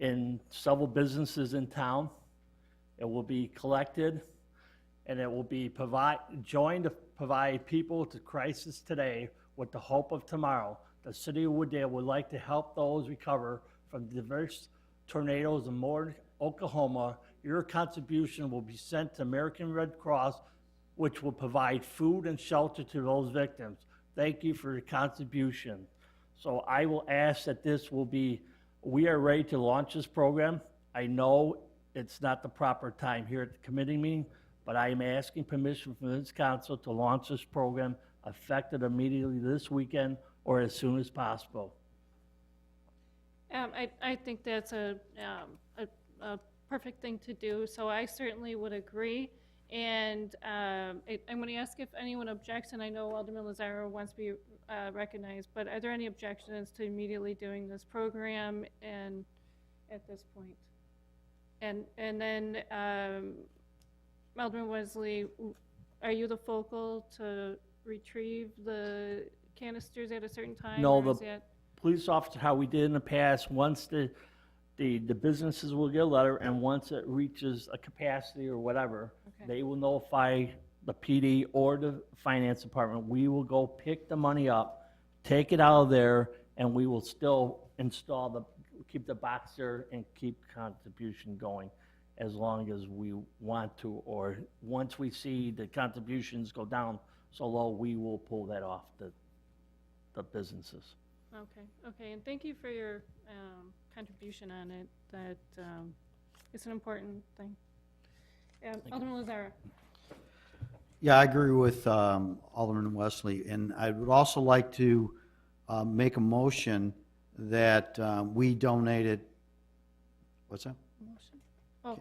in several businesses in town. It will be collected, and it will be joined to provide people to crisis today with the hope of tomorrow. The city of Wooddale would like to help those recover from diverse tornadoes in Moore, Oklahoma. Your contribution will be sent to American Red Cross, which will provide food and shelter to those victims. Thank you for your contribution. So I will ask that we are ready to launch this program. I know it's not the proper time here at the committee meeting, but I am asking permission from this council to launch this program effective immediately this weekend or as soon as possible. I think that's a perfect thing to do, so I certainly would agree. And I'm going to ask if anyone objects, and I know Alderman Lazaro wants to be recognized, but are there any objections to immediately doing this program and at this point? And then, Alderman Wesley, are you the focal to retrieve the canisters at a certain time? No, or is the that- police officer, how we did in the past, once the businesses will get a letter, and once it reaches a capacity or whatever, Okay. they will notify the PD or the finance department. We will go pick the money up, take it out of there, and we will still keep the box there and keep contribution going as long as we want to, or once we see the contributions go down so low, we will pull that off the businesses. Okay, and thank you for your contribution on it. That it's an important thing. Alderman Lazaro. Yeah, I agree with Alderman Wesley, and I would also like to make a motion that we donated, what's that? Motion? Oh,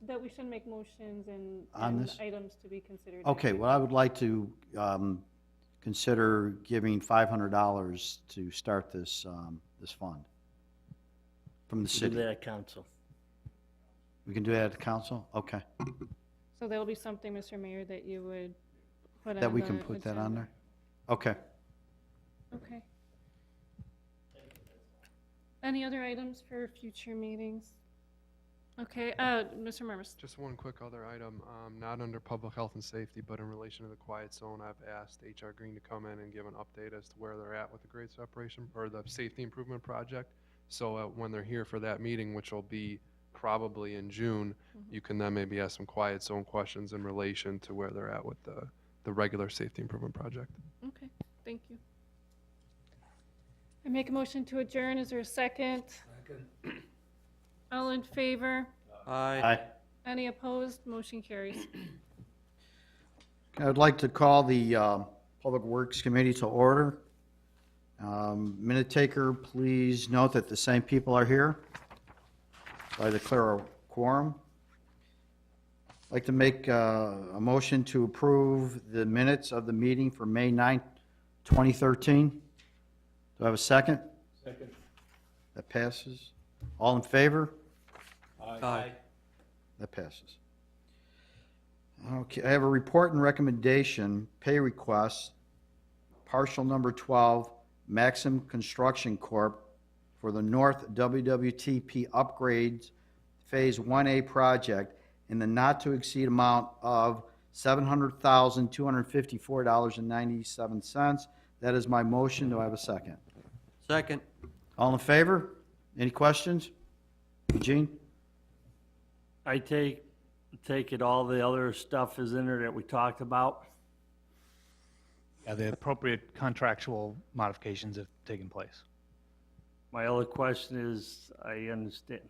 that we should make motions and On this? items to be considered. Okay, well, I would like to consider giving $500 to start this fund from the We do city. that at council. We can do that at the council? Okay. So that'll be something, Mr. Mayor, that you would put on That we the can put that on agenda. there? Okay. Okay. Any other items for future meetings? Okay, Mr. Murmas. Just one quick other item, not under public health and safety, but in relation to the quiet zone, I've asked H.R. Green to come in and give an update as to where they're at with the grade separation or the safety improvement project. So when they're here for that meeting, which will be probably in June, you can then maybe ask some quiet zone questions in relation to where they're at with the regular safety improvement project. Okay, thank you. I make a motion to adjourn. Is there a second? All in favor? Aye. Any opposed? Motion carries. I would like to call the Public Works Committee to order. Minute taker, please note that the same people are here. I declare a quorum. I'd like to make a motion to approve the minutes of the meeting for May 9th, 2013. Do I have a second? Second. That passes. All in favor? Aye. That passes. Okay, I have a report and recommendation, pay request, partial number 12, Maxim Construction Corp. for the North WWTP upgrades Phase 1A project in the not-to-exceed amount of $700,254.97. That is my motion. Do I have a second? Second. All in favor? Any questions? Eugene? I take it all the other stuff is in there that we talked about. Yeah, the appropriate contractual modifications have taken place. My other question is, I understand.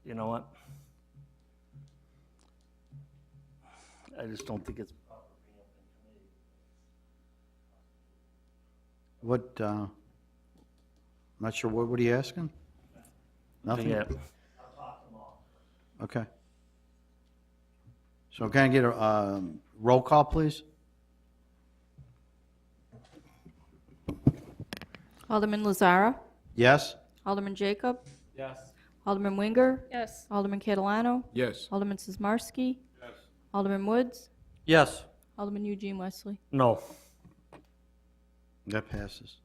You know what? I just don't think it's proper. What, I'm not sure, what are you asking? Nothing? Yeah. Okay. So can I get a roll call, please? Alderman Lazara. Yes? Alderman Jacob. Yes. Alderman Winger. Yes. Alderman Catalano. Yes. Alderman Sizmarsky. Alderman Woods. Yes. Alderman Eugene Wesley. No. That passes.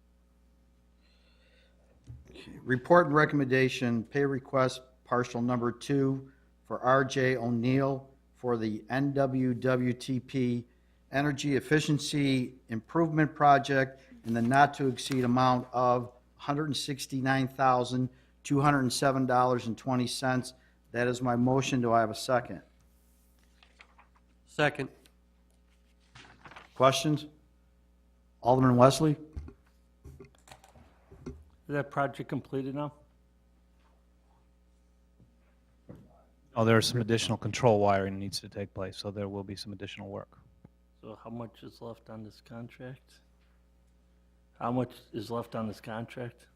Okay. Report and recommendation, pay request partial number 2 for R.J. O'Neill for the NWWTP Energy Efficiency Improvement Project in the not-to-exceed amount of $169,207.20. That is my motion. Do I have a second? Second. Questions? Alderman Wesley? Is that project completed now? Oh, there is some additional control wiring that needs to take place, so there will be some additional work. So how much is left on this contract? How much is left on this contract?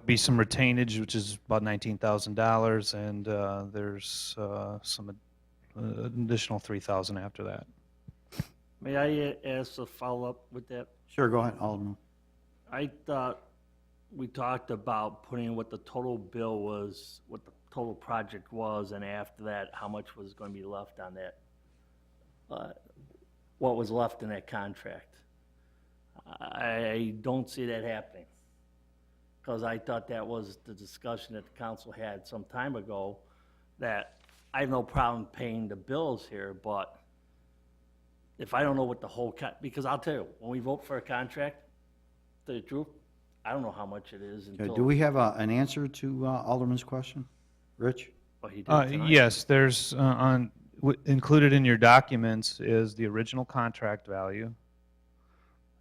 Be some retainage, which is about $19,000, and there's some additional $3,000 after that. May I ask a follow-up with that? Sure, go ahead, Alderman. I thought we talked about putting what the total bill was, what the total project was, and after that, how much was going to be left on that, what was left in that contract. I don't see that happening, because I thought that was the discussion that the council had some time ago, that I have no problem paying the bills here, but if I don't know what the whole, because I'll tell you, when we vote for a contract, to the truth, I don't know how much it is Okay, until. do we have an answer to Alderman's question? Rich? Well, he did tonight. Yes, there's included in your documents is the original contract value.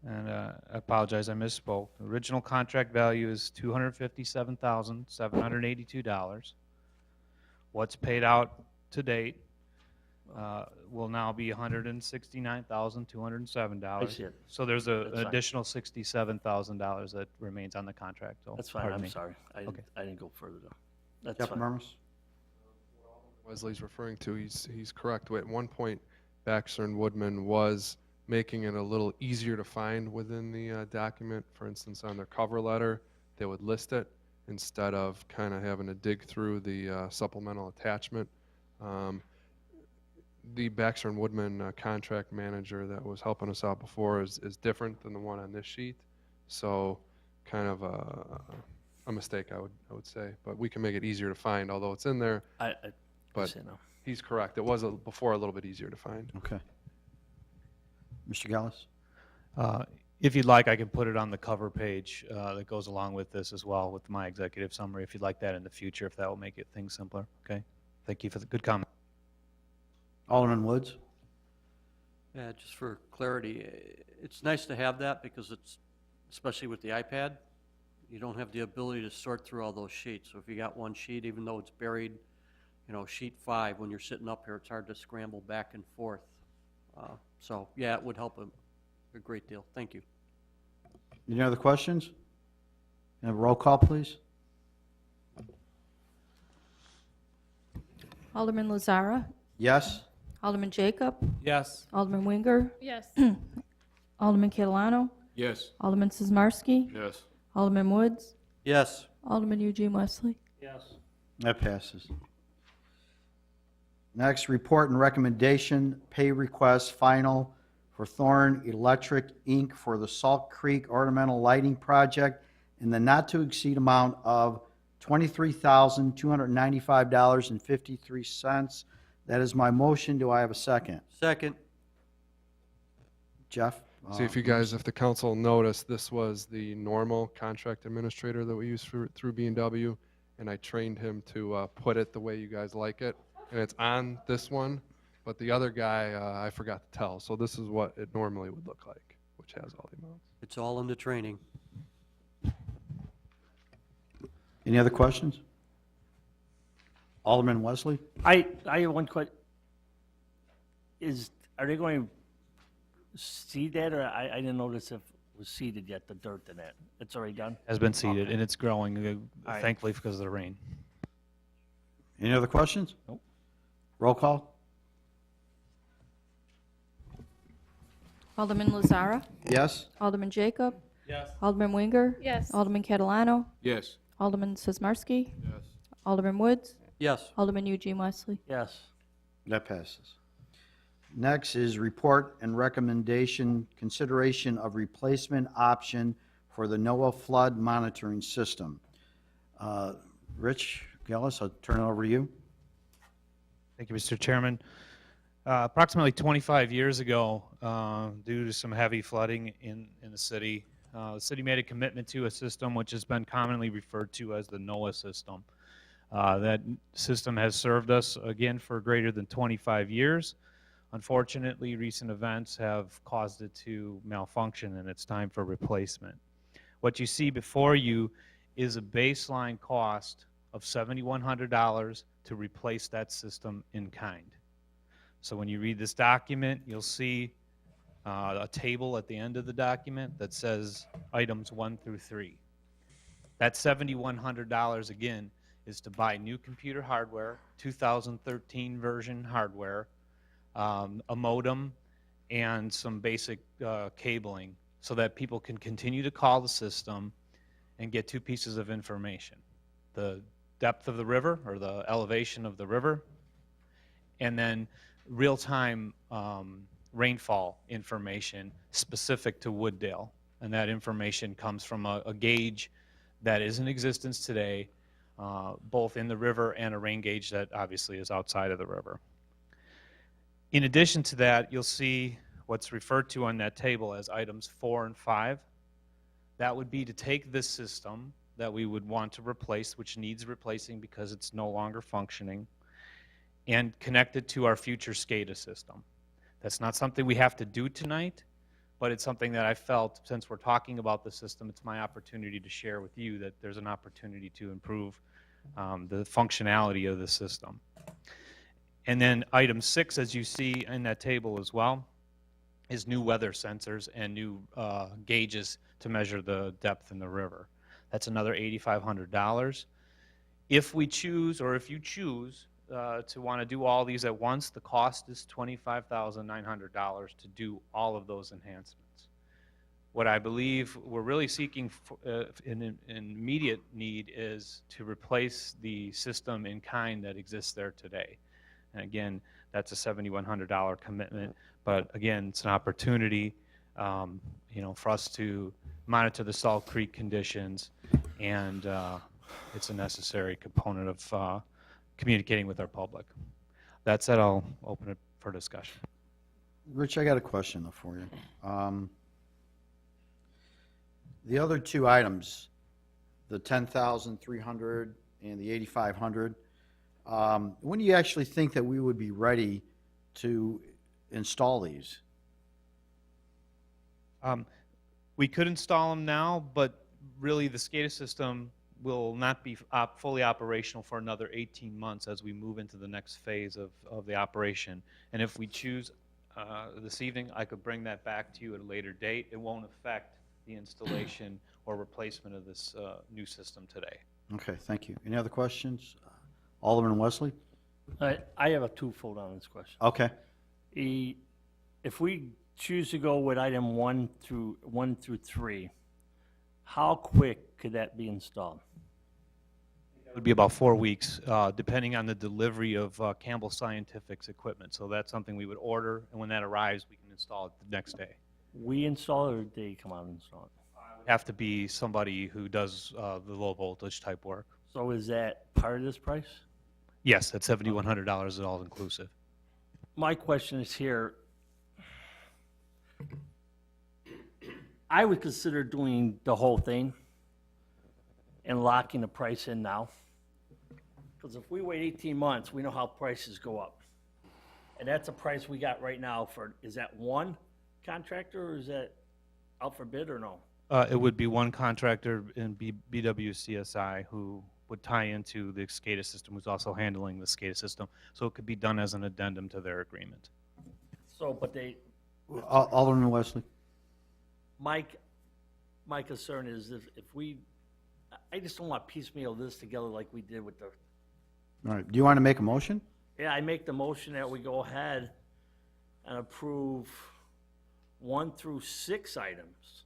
And I apologize, I misspoke. The original contract value is $257,782. What's paid out to date will now be $169,207. I see it. So there's That's an fine. additional $67,000 that remains on the contract. So That's fine, pardon I'm me. sorry. Okay. I didn't go further though. That's Jeff fine. Murmas? Wesley's referring to, he's correct. At one point, Baxter and Woodman was making it a little easier to find within the document. For instance, on their cover letter, they would list it instead of kind of having to dig through the supplemental attachment. The Baxter and Woodman contract manager that was helping us out before is different than the one on this sheet. So kind of a mistake, I would say. But we can make it easier to find, although it's in there. I But say no. he's correct. It was before a little bit easier to find. Okay. Mr. Gallus? If you'd like, I can put it on the cover page that goes along with this as well, with my executive summary, if you'd like that in the future, if that will make things simpler. Okay? Thank you for the good comment. Alderman Woods? Yeah, just for clarity, it's nice to have that because it's, especially with the iPad, you don't have the ability to sort through all those sheets. So if you got one sheet, even though it's buried, sheet 5, when you're sitting up here, it's hard to scramble back and forth. So, yeah, it would help a great deal. Thank you. Any other questions? Can I have a roll call, please? Alderman Lazara. Yes? Alderman Jacob. Yes. Alderman Winger. Yes. Alderman Catalano. Yes. Alderman Sizmarsky. Yes. Alderman Woods. Yes. Alderman Eugene Wesley. Yes. That passes. Next, report and recommendation, pay request final for Thorn Electric, Inc. for the Salt Creek Ornamental Lighting Project in the not-to-exceed amount of $23,295.53. That is my motion. Do I have a second? Second. Jeff? See, if the council noticed, this was the normal contract administrator that we use through B&W, and I trained him to put it the way you guys like it. And it's on this one, but the other guy, I forgot to tell. So this is what it normally would look like, which has all the amounts. It's all in the training. Any other questions? Alderman Wesley? I have one question. Are they going to seed that, or I didn't notice if it was seeded yet, the dirt in that? It's already done? Has been seeded, and it's growing, All right. thankfully, because of the rain. Any other questions? Nope. Roll call? Alderman Lazara. Yes? Alderman Jacob. Yes. Alderman Winger. Yes. Alderman Catalano. Yes. Alderman Sizmarsky. Yes. Alderman Woods. Yes. Alderman Eugene Wesley. Yes. That passes. Next is report and recommendation, consideration of replacement option for the NOAA flood monitoring system. Rich Gillis, I'll turn it over to you. Thank you, Mr. Chairman. Approximately 25 years ago, due to some heavy flooding in the city made a commitment to a system which has been commonly referred to as the NOAA system. That system has served us, again, for greater than 25 years. Unfortunately, recent events have caused it to malfunction, and it's time for replacement. What you see before you is a baseline cost of $7,100 to replace that system in kind. So when you read this document, you'll see a table at the end of the document that says items 1 through 3. That $7,100, again, is to buy new computer hardware, 2013 version hardware, a modem, and some basic cabling so that people can continue to call the system and get 2 pieces of information: the depth of the river, or the elevation of the river, and then real-time rainfall information specific to Wooddale. And that information comes from a gauge that is in existence today, both in the river, and a rain gauge that obviously is outside of the river. In addition to that, you'll see what's referred to on that table as items 4 and 5. That would be to take this system that we would want to replace, which needs replacing because it's no longer functioning, and connect it to our future SCADA system. That's not something we have to do tonight, but it's something that I felt, since we're talking about the system, it's my opportunity to share with you that there's an opportunity to improve the functionality of the system. And then item 6, as you see in that table as well, is new weather sensors and new gauges to measure the depth in the river. That's another $8,500. If we choose, or if you choose, to want to do all these at once, the cost is $25,900 to do all of those enhancements. What I believe we're really seeking in immediate need is to replace the system in kind that exists there today. And again, that's a $7,100 commitment, but again, it's an opportunity, for us to monitor the Salt Creek conditions, and it's a necessary component of communicating with our public. That said, I'll open it for discussion. Rich, I got a question though for you. The other two items, the 10,300 and the 8,500, when do you actually think that we would be ready to install these? We could install them now, but really the SCADA system will not be fully operational for another 18 months as we move into the next phase of the operation. And if we choose this evening, I could bring that back to you at a later date. It won't affect the installation or replacement of this new system today. Okay, thank you. Any other questions? Alderman Wesley? I have a twofold on this question. Okay. If we choose to go with item 1 through 3, how quick could that be installed? It would be about 4 weeks, depending on the delivery of Campbell Scientific's equipment. So that's something we would order, and when that arrives, we can install it the next day. We install it, or they come out and install it? Have to be somebody who does the low voltage type work. So is that part of this price? Yes, at $7,100 is all inclusive. My question is here, I would consider doing the whole thing and locking the price in now. Because if we wait 18 months, we know how prices go up. And that's a price we got right now for, is that one contractor or is that out for bid or no? It would be one contractor in BWCSI who would tie into the SCADA system, who's also handling the SCADA system. So it could be done as an addendum to their agreement. So, but they, Alderman Wesley? my concern is if we, I just don't want to piecemeal this together like we did with the, All right, do you want to make a motion? yeah, I make the motion that we go ahead and approve 1 through 6 items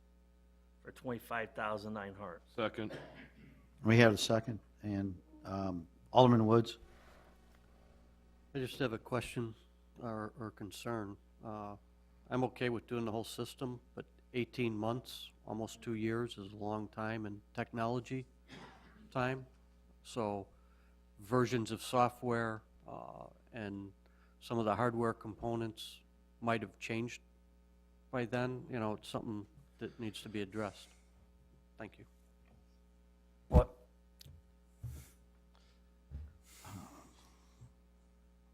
for $25,900. Second. We have a second, and Alderman Woods? I just have a question or concern. I'm okay with doing the whole system, but 18 months, almost 2 years is a long time in technology time. So versions of software and some of the hardware components might have changed by then. You know, it's something that needs to be addressed. Thank you. What?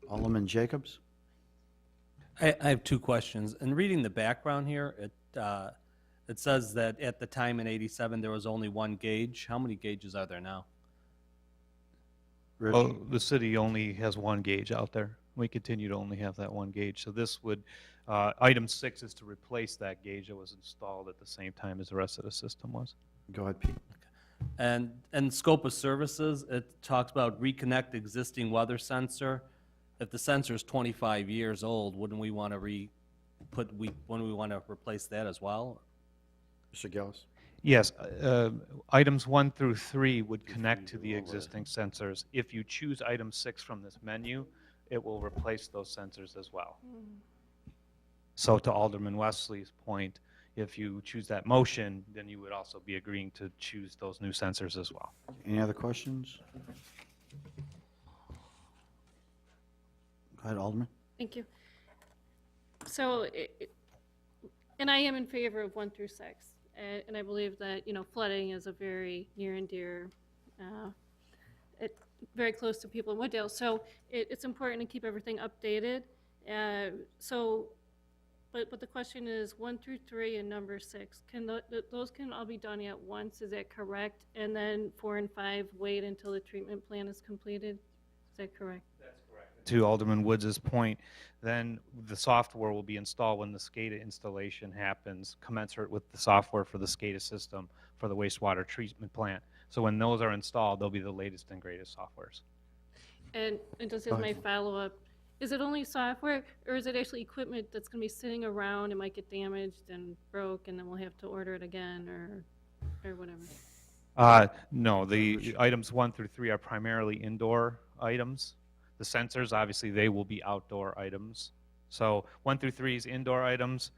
Alderman Jacobs? I have two questions. In reading the background here, it says that at the time in '87 there was only one gauge. How many gauges are there now? Rich? Well, the city only has one gauge out there. We continue to only have that one gauge. So this would, item 6 is to replace that gauge that was installed at the same time as the rest of the system was. Go ahead, Pete. And scope of services, it talks about reconnect existing weather sensor. If the sensor is 25 years old, wouldn't we want to wouldn't we want to replace that as well? Mr. Gillis? Yes, items 1 through 3 would connect to the existing sensors. If you choose item 6 from this menu, it will replace those sensors as well. So to Alderman Wesley's point, if you choose that motion, then you would also be agreeing to choose those new sensors as well. Any other questions? Go ahead, Alderman. Thank you. So, and I am in favor of 1 through 6, and I believe that, you know, flooding is a very near and dear, very close to people in Wooddale. So it's important to keep everything updated. But the question is 1 through 3 and number 6. Can those can all be done at once? Is that correct? And then 4 and 5 wait until the treatment plan is completed? Is that correct? To Alderman Woods' point, then the software will be installed when the SCADA installation happens, commensurate with the software for the SCADA system for the wastewater treatment plant. So when those are installed, they'll be the latest and greatest softwares. And just as my follow-up, is it only software, or is it actually equipment that's going to be sitting around and might get damaged and broke, and then we'll have to order it again, or whatever? No, the items 1 through 3 are primarily indoor items. The sensors, obviously, they will be outdoor items. So 1 through 3 is indoor items.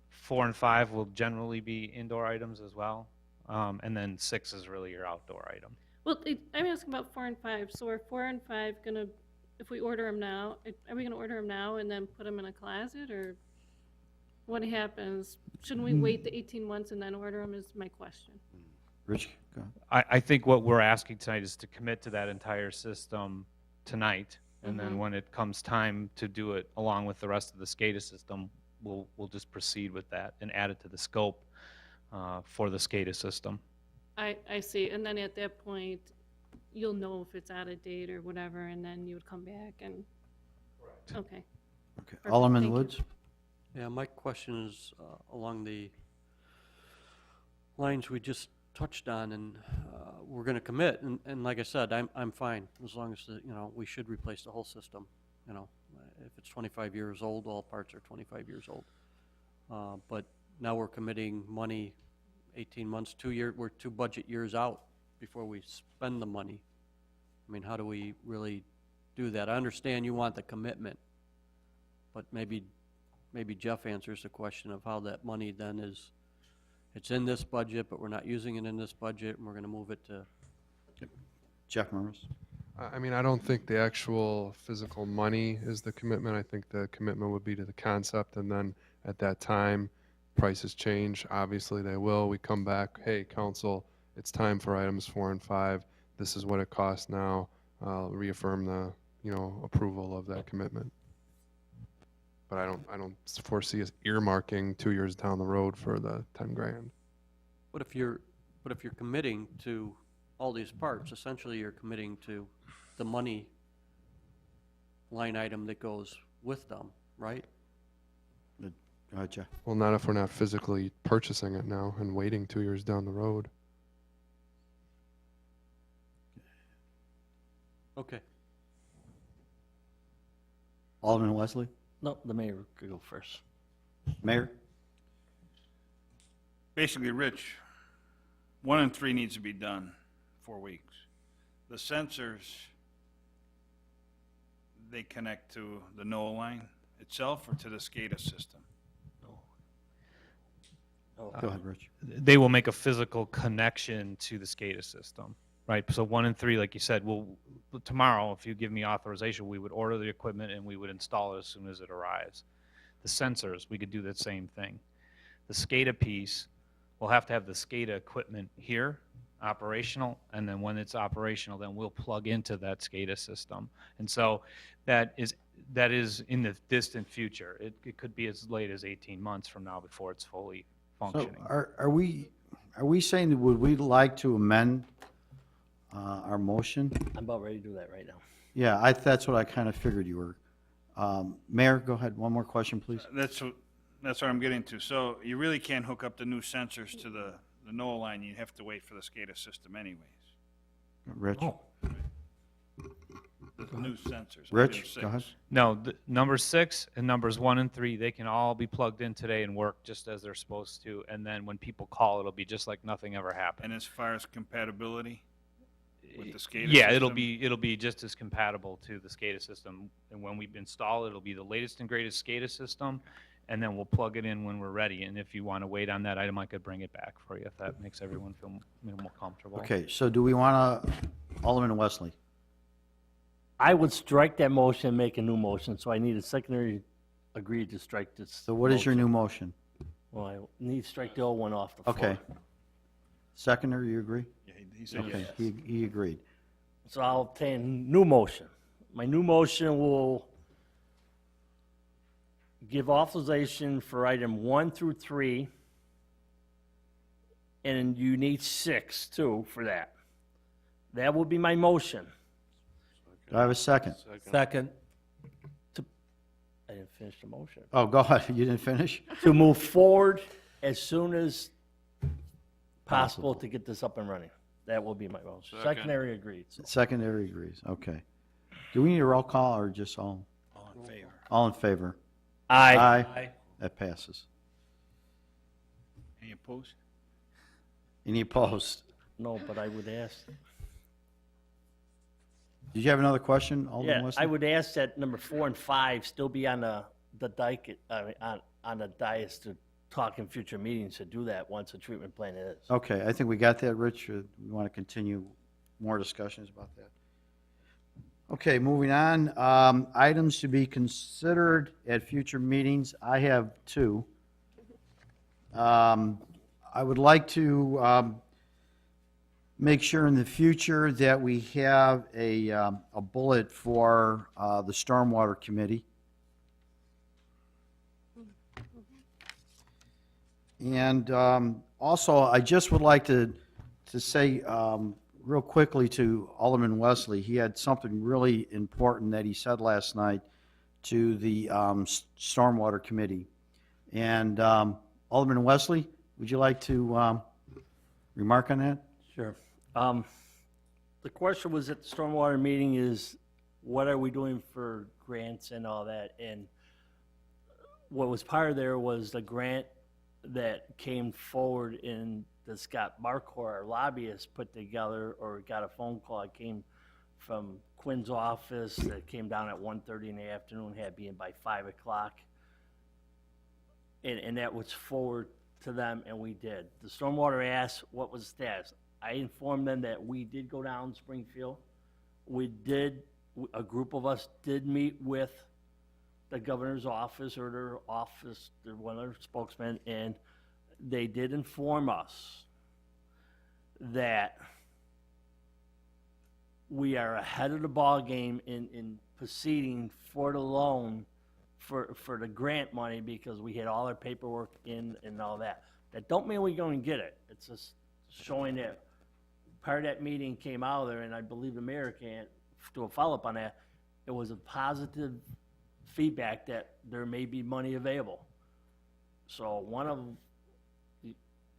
4 and 5 will generally be indoor items as well. And then 6 is really your outdoor item. Well, I'm asking about 4 and 5. So are 4 and 5 going to, if we order them now, are we going to order them now and then put them in a closet, or what happens? Shouldn't we wait the 18 months and then order them is my question. Rich, go ahead. I think what we're asking tonight is to commit to that entire system tonight, and then when it comes time to do it along with the rest of the SCADA system, we'll just proceed with that and add it to the scope for the SCADA system. I see, and then at that point, you'll know if it's out of date or whatever, and then you would come back and, okay. Okay. Perfect, Alderman thank you. Woods? Yeah, my question is along the lines we just touched on, and we're going to commit, and like I said, I'm fine, as long as, you know, we should replace the whole system, you know. If it's 25 years old, all parts are 25 years old. But now we're committing money 18 months, we're 2 budget years out before we spend the money. I mean, how do we really do that? I understand you want the commitment, but maybe Jeff answers the question of how that money then is, it's in this budget, but we're not using it in this budget, and we're going to move it to. Jeff Murris? I mean, I don't think the actual physical money is the commitment. I think the commitment would be to the concept, and then at that time, prices change. Obviously, they will. We come back, hey, council, it's time for items 4 and 5. This is what it costs now. Reaffirm the, you know, approval of that commitment. But I don't foresee us earmarking 2 years down the road for the 10 grand. But if you're committing to all these parts, essentially you're committing to the money line item that goes with them, right? Go ahead, Jeff. Well, not if we're not physically purchasing it now and waiting 2 years down the road. Okay. Alderman Wesley? No, the mayor could go first. Mayor? Basically, Rich, 1 and 3 needs to be done 4 weeks. The sensors, they connect to the NOAA line itself or to the SCADA system? Go ahead, Rich. They will make a physical connection to the SCADA system, right? So 1 and 3, like you said, tomorrow, if you give me authorization, we would order the equipment and we would install it as soon as it arrives. The sensors, we could do the same thing. The SCADA piece, we'll have to have the SCADA equipment here, operational, and then when it's operational, then we'll plug into that SCADA system. And so that is in the distant future. It could be as late as 18 months from now before it's fully So functioning. are we saying that would we like to amend our motion? I'm about ready to do that right now. Yeah, that's what I kind of figured you were. Mayor, go ahead. One more question, please. That's what I'm getting to. So you really can't hook up the new sensors to the NOAA line. You have to wait for the SCADA system anyways. Rich? The new sensors. Rich, item 6. go ahead. No, number 6 and numbers 1 and 3, they can all be plugged in today and work just as they're supposed to. And then when people call, it'll be just like nothing ever happened. And as far as compatibility with the SCADA Yeah, system? it'll be just as compatible to the SCADA system. And when we install it, it'll be the latest and greatest SCADA system. And then we'll plug it in when we're ready. And if you want to wait on that item, I could bring it back for you if that makes everyone feel more comfortable. Okay, so do we want to, Alderman Wesley? I would strike that motion and make a new motion, so I need a secondary agree to strike this. So what is your new motion? Well, I need to strike the old one off the floor. Okay. Seconder, you agree? Yeah, he said Okay, yes. he agreed. So I'll obtain new motion. My new motion will give authorization for item 1 through 3, and you need 6 too for that. That will be my motion. Do I have a second? Second. I didn't finish the motion. Oh, go ahead. You didn't finish? To move forward as soon as possible to get this up and running. That will be my motion. Secondary agreed. So. Secondary agrees. Okay. Do we need a roll call or just all? All in favor? All in favor? Aye. Aye. That passes. Any opposed? Any opposed? No, but I would ask. Did you have another question, Alderman Yeah, Wesley? I would ask that number 4 and 5 still be on the dike, on the dais to talk in future meetings to do that once the treatment plan is. Okay, I think we got that, Rich. We want to continue more discussions about that. Okay, moving on. Items to be considered at future meetings. I have 2. I would like to make sure in the future that we have a bullet for the Stormwater Committee. And also, I just would like to say real quickly to Alderman Wesley, he had something really important that he said last night to the Stormwater Committee. And Alderman Wesley, would you like to remark on that? Sure. The question was at the stormwater meeting is, what are we doing for grants and all that? And what was part of there was the grant that came forward in the Scott Marcor, our lobbyist, put together, or got a phone call. It came from Quinn's office that came down at 1:30 in the afternoon, had been by 5 o'clock. And that was forward to them, and we did. The stormwater asked what was the status. I informed them that we did go down Springfield. A group of us did meet with the governor's office or their office, one of their spokesmen, and they did inform us that we are ahead of the ball game in proceeding for the loan for the grant money because we had all our paperwork in and all that. That don't mean we're going to get it. It's just showing that part of that meeting came out of there, and I believe the mayor can't do a follow-up on that. It was a positive feedback that there may be money available. So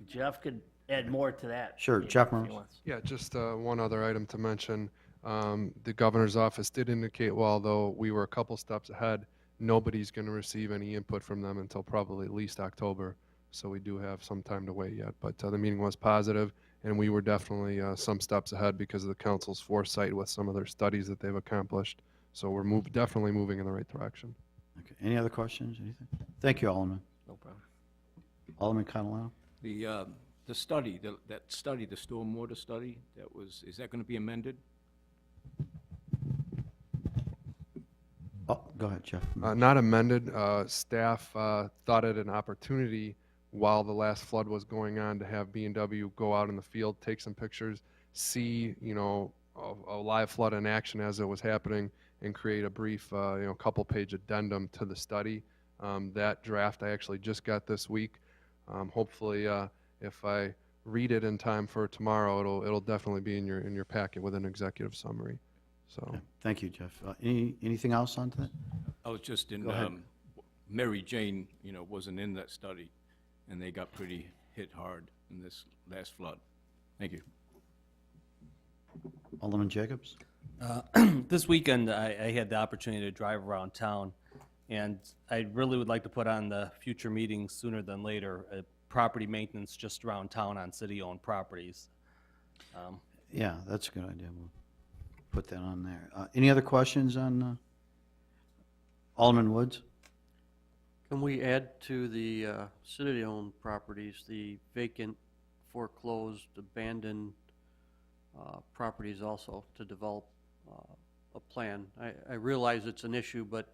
Jeff could add more to that. Sure, Jeff Murphy. Yeah, just one other item to mention. The governor's office did indicate, well, although we were a couple steps ahead, nobody's going to receive any input from them until probably at least October. So we do have some time to wait yet. But the meeting was positive, and we were definitely some steps ahead because of the council's foresight with some of their studies that they've accomplished. So we're definitely moving in the right direction. Okay. Any other questions? Anything? Thank you, Alderman. No problem. Alderman Catalano? The study, that study, the stormwater study, is that going to be amended? Oh, go ahead, Jeff. Not amended. Staff thought it an opportunity while the last flood was going on to have B&W go out in the field, take some pictures, see, a live flood in action as it was happening, and create a brief, couple-page addendum to the study. That draft I actually just got this week. Hopefully, if I read it in time for tomorrow, it'll definitely be in your packet with an executive summary. So. Okay. Thank you, Jeff. Anything else on that? I was just in, Go ahead. Mary Jane, wasn't in that study, and they got pretty hit hard in this last flood. Thank you. Alderman Jacobs? This weekend, I had the opportunity to drive around town, and I really would like to put on the future meetings sooner than later, property maintenance just around town on city-owned properties. Yeah, that's a good idea. We'll put that on there. Any other questions on Alderman Woods? Can we add to the city-owned properties, the vacant, foreclosed, abandoned properties also to develop a plan? I realize it's an issue, but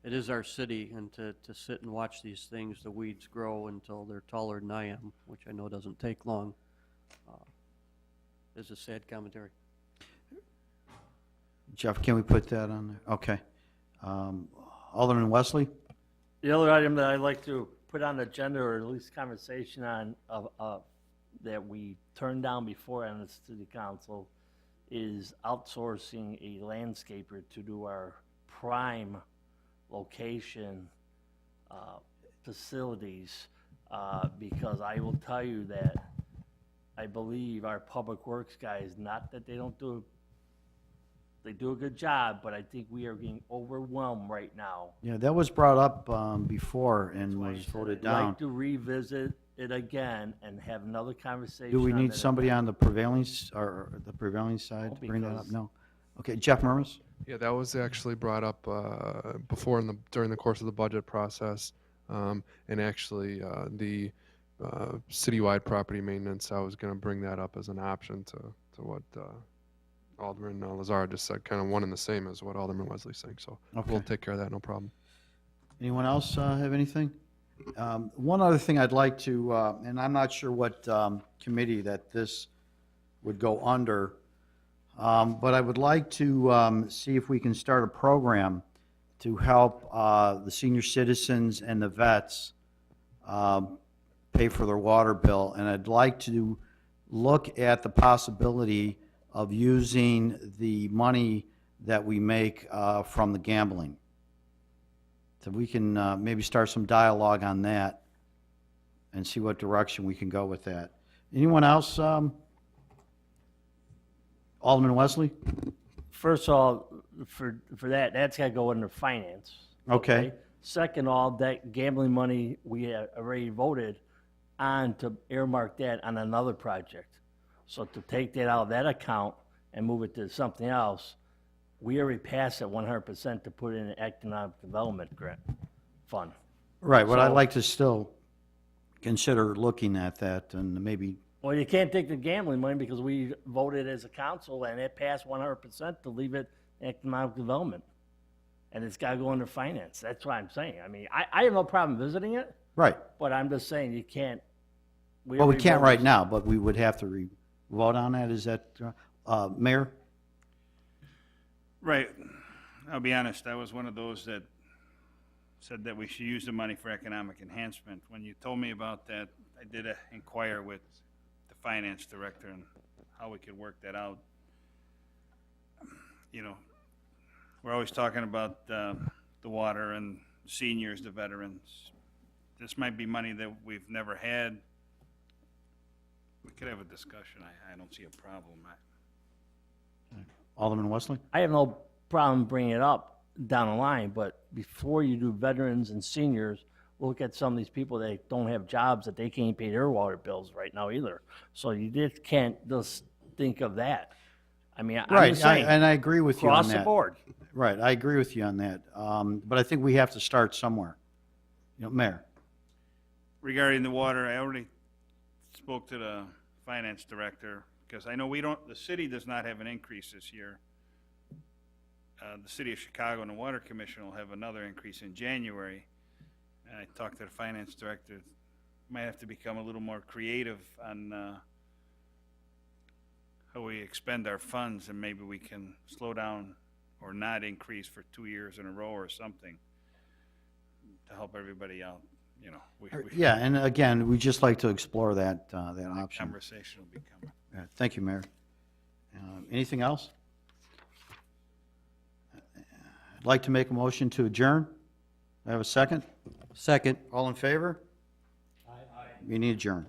it is our city, and to sit and watch these things, the weeds grow until they're taller than I am, which I know doesn't take long, is a sad commentary. Jeff, can we put that on there? Okay. Alderman Wesley? The other item that I'd like to put on the agenda, or at least conversation on, that we turned down before on the city council, is outsourcing a landscaper to do our prime location facilities, because I will tell you that I believe our public works guys, not that they don't do, they do a good job, but I think we are getting overwhelmed right now. Yeah, that was brought up before and was voted I'd down. like to revisit it again and have another conversation. Do we on need that somebody again. on the prevailing, or the prevailing side to bring that up? because- No. Okay, Jeff Murmas? Yeah, that was actually brought up before during the course of the budget process, and actually the citywide property maintenance. I was going to bring that up as an option to what Alderman Lazar just said, kind of one and the same as what Alderman Wesley's saying. So Okay. we'll take care of that, no problem. Anyone else have anything? One other thing I'd like to, and I'm not sure what committee that this would go under, but I would like to see if we can start a program to help the senior citizens and the vets pay for their water bill. And I'd like to look at the possibility of using the money that we make from the gambling. So we can maybe start some dialogue on that and see what direction we can go with that. Anyone else? Alderman Wesley? First of all, for that, that's got to go under finance. Okay. Second of all, that gambling money, we have already voted on to earmark that on another project. So to take that out of that account and move it to something else, we already passed it 100% to put in an economic development grant fund. Right, but I'd So- like to still consider looking at that and maybe, Well, you can't take the gambling money because we voted as a council and it passed 100% to leave it in economic development. And it's got to go under finance. That's what I'm saying. I mean, I have no problem visiting it, right. but I'm just saying you can't. Well, we already can't voted. right now, but we would have to vote on that. Is that, Mayor? Right. I'll be honest, I was one of those that said that we should use the money for economic enhancement. When you told me about that, I did inquire with the finance director and how we could work that out. You know, we're always talking about the water and seniors, the veterans. This might be money that we've never had. We could have a discussion. I don't see a problem. Alderman Wesley? I have no problem bringing it up down the line, but before you do veterans and seniors, look at some of these people that don't have jobs that they can't pay their water bills right now either. So you just can't just think of that. I mean, I'm Right, just saying, and I agree with you on that. across the board. Right, I agree with you on that. But I think we have to start somewhere. You know, Mayor? Regarding the water, I already spoke to the finance director, because I know the city does not have an increase this year. The city of Chicago and the Water Commission will have another increase in January. And I talked to the finance director, might have to become a little more creative on how we expend our funds, and maybe we can slow down or not increase for 2 years in a row or something to help everybody out, you know. Yeah, and again, we just like to explore that option. Conversation will be coming. Thank you, Mayor. Anything else? I'd like to make a motion to adjourn. I have a second? Second. All in favor? We need adjourn.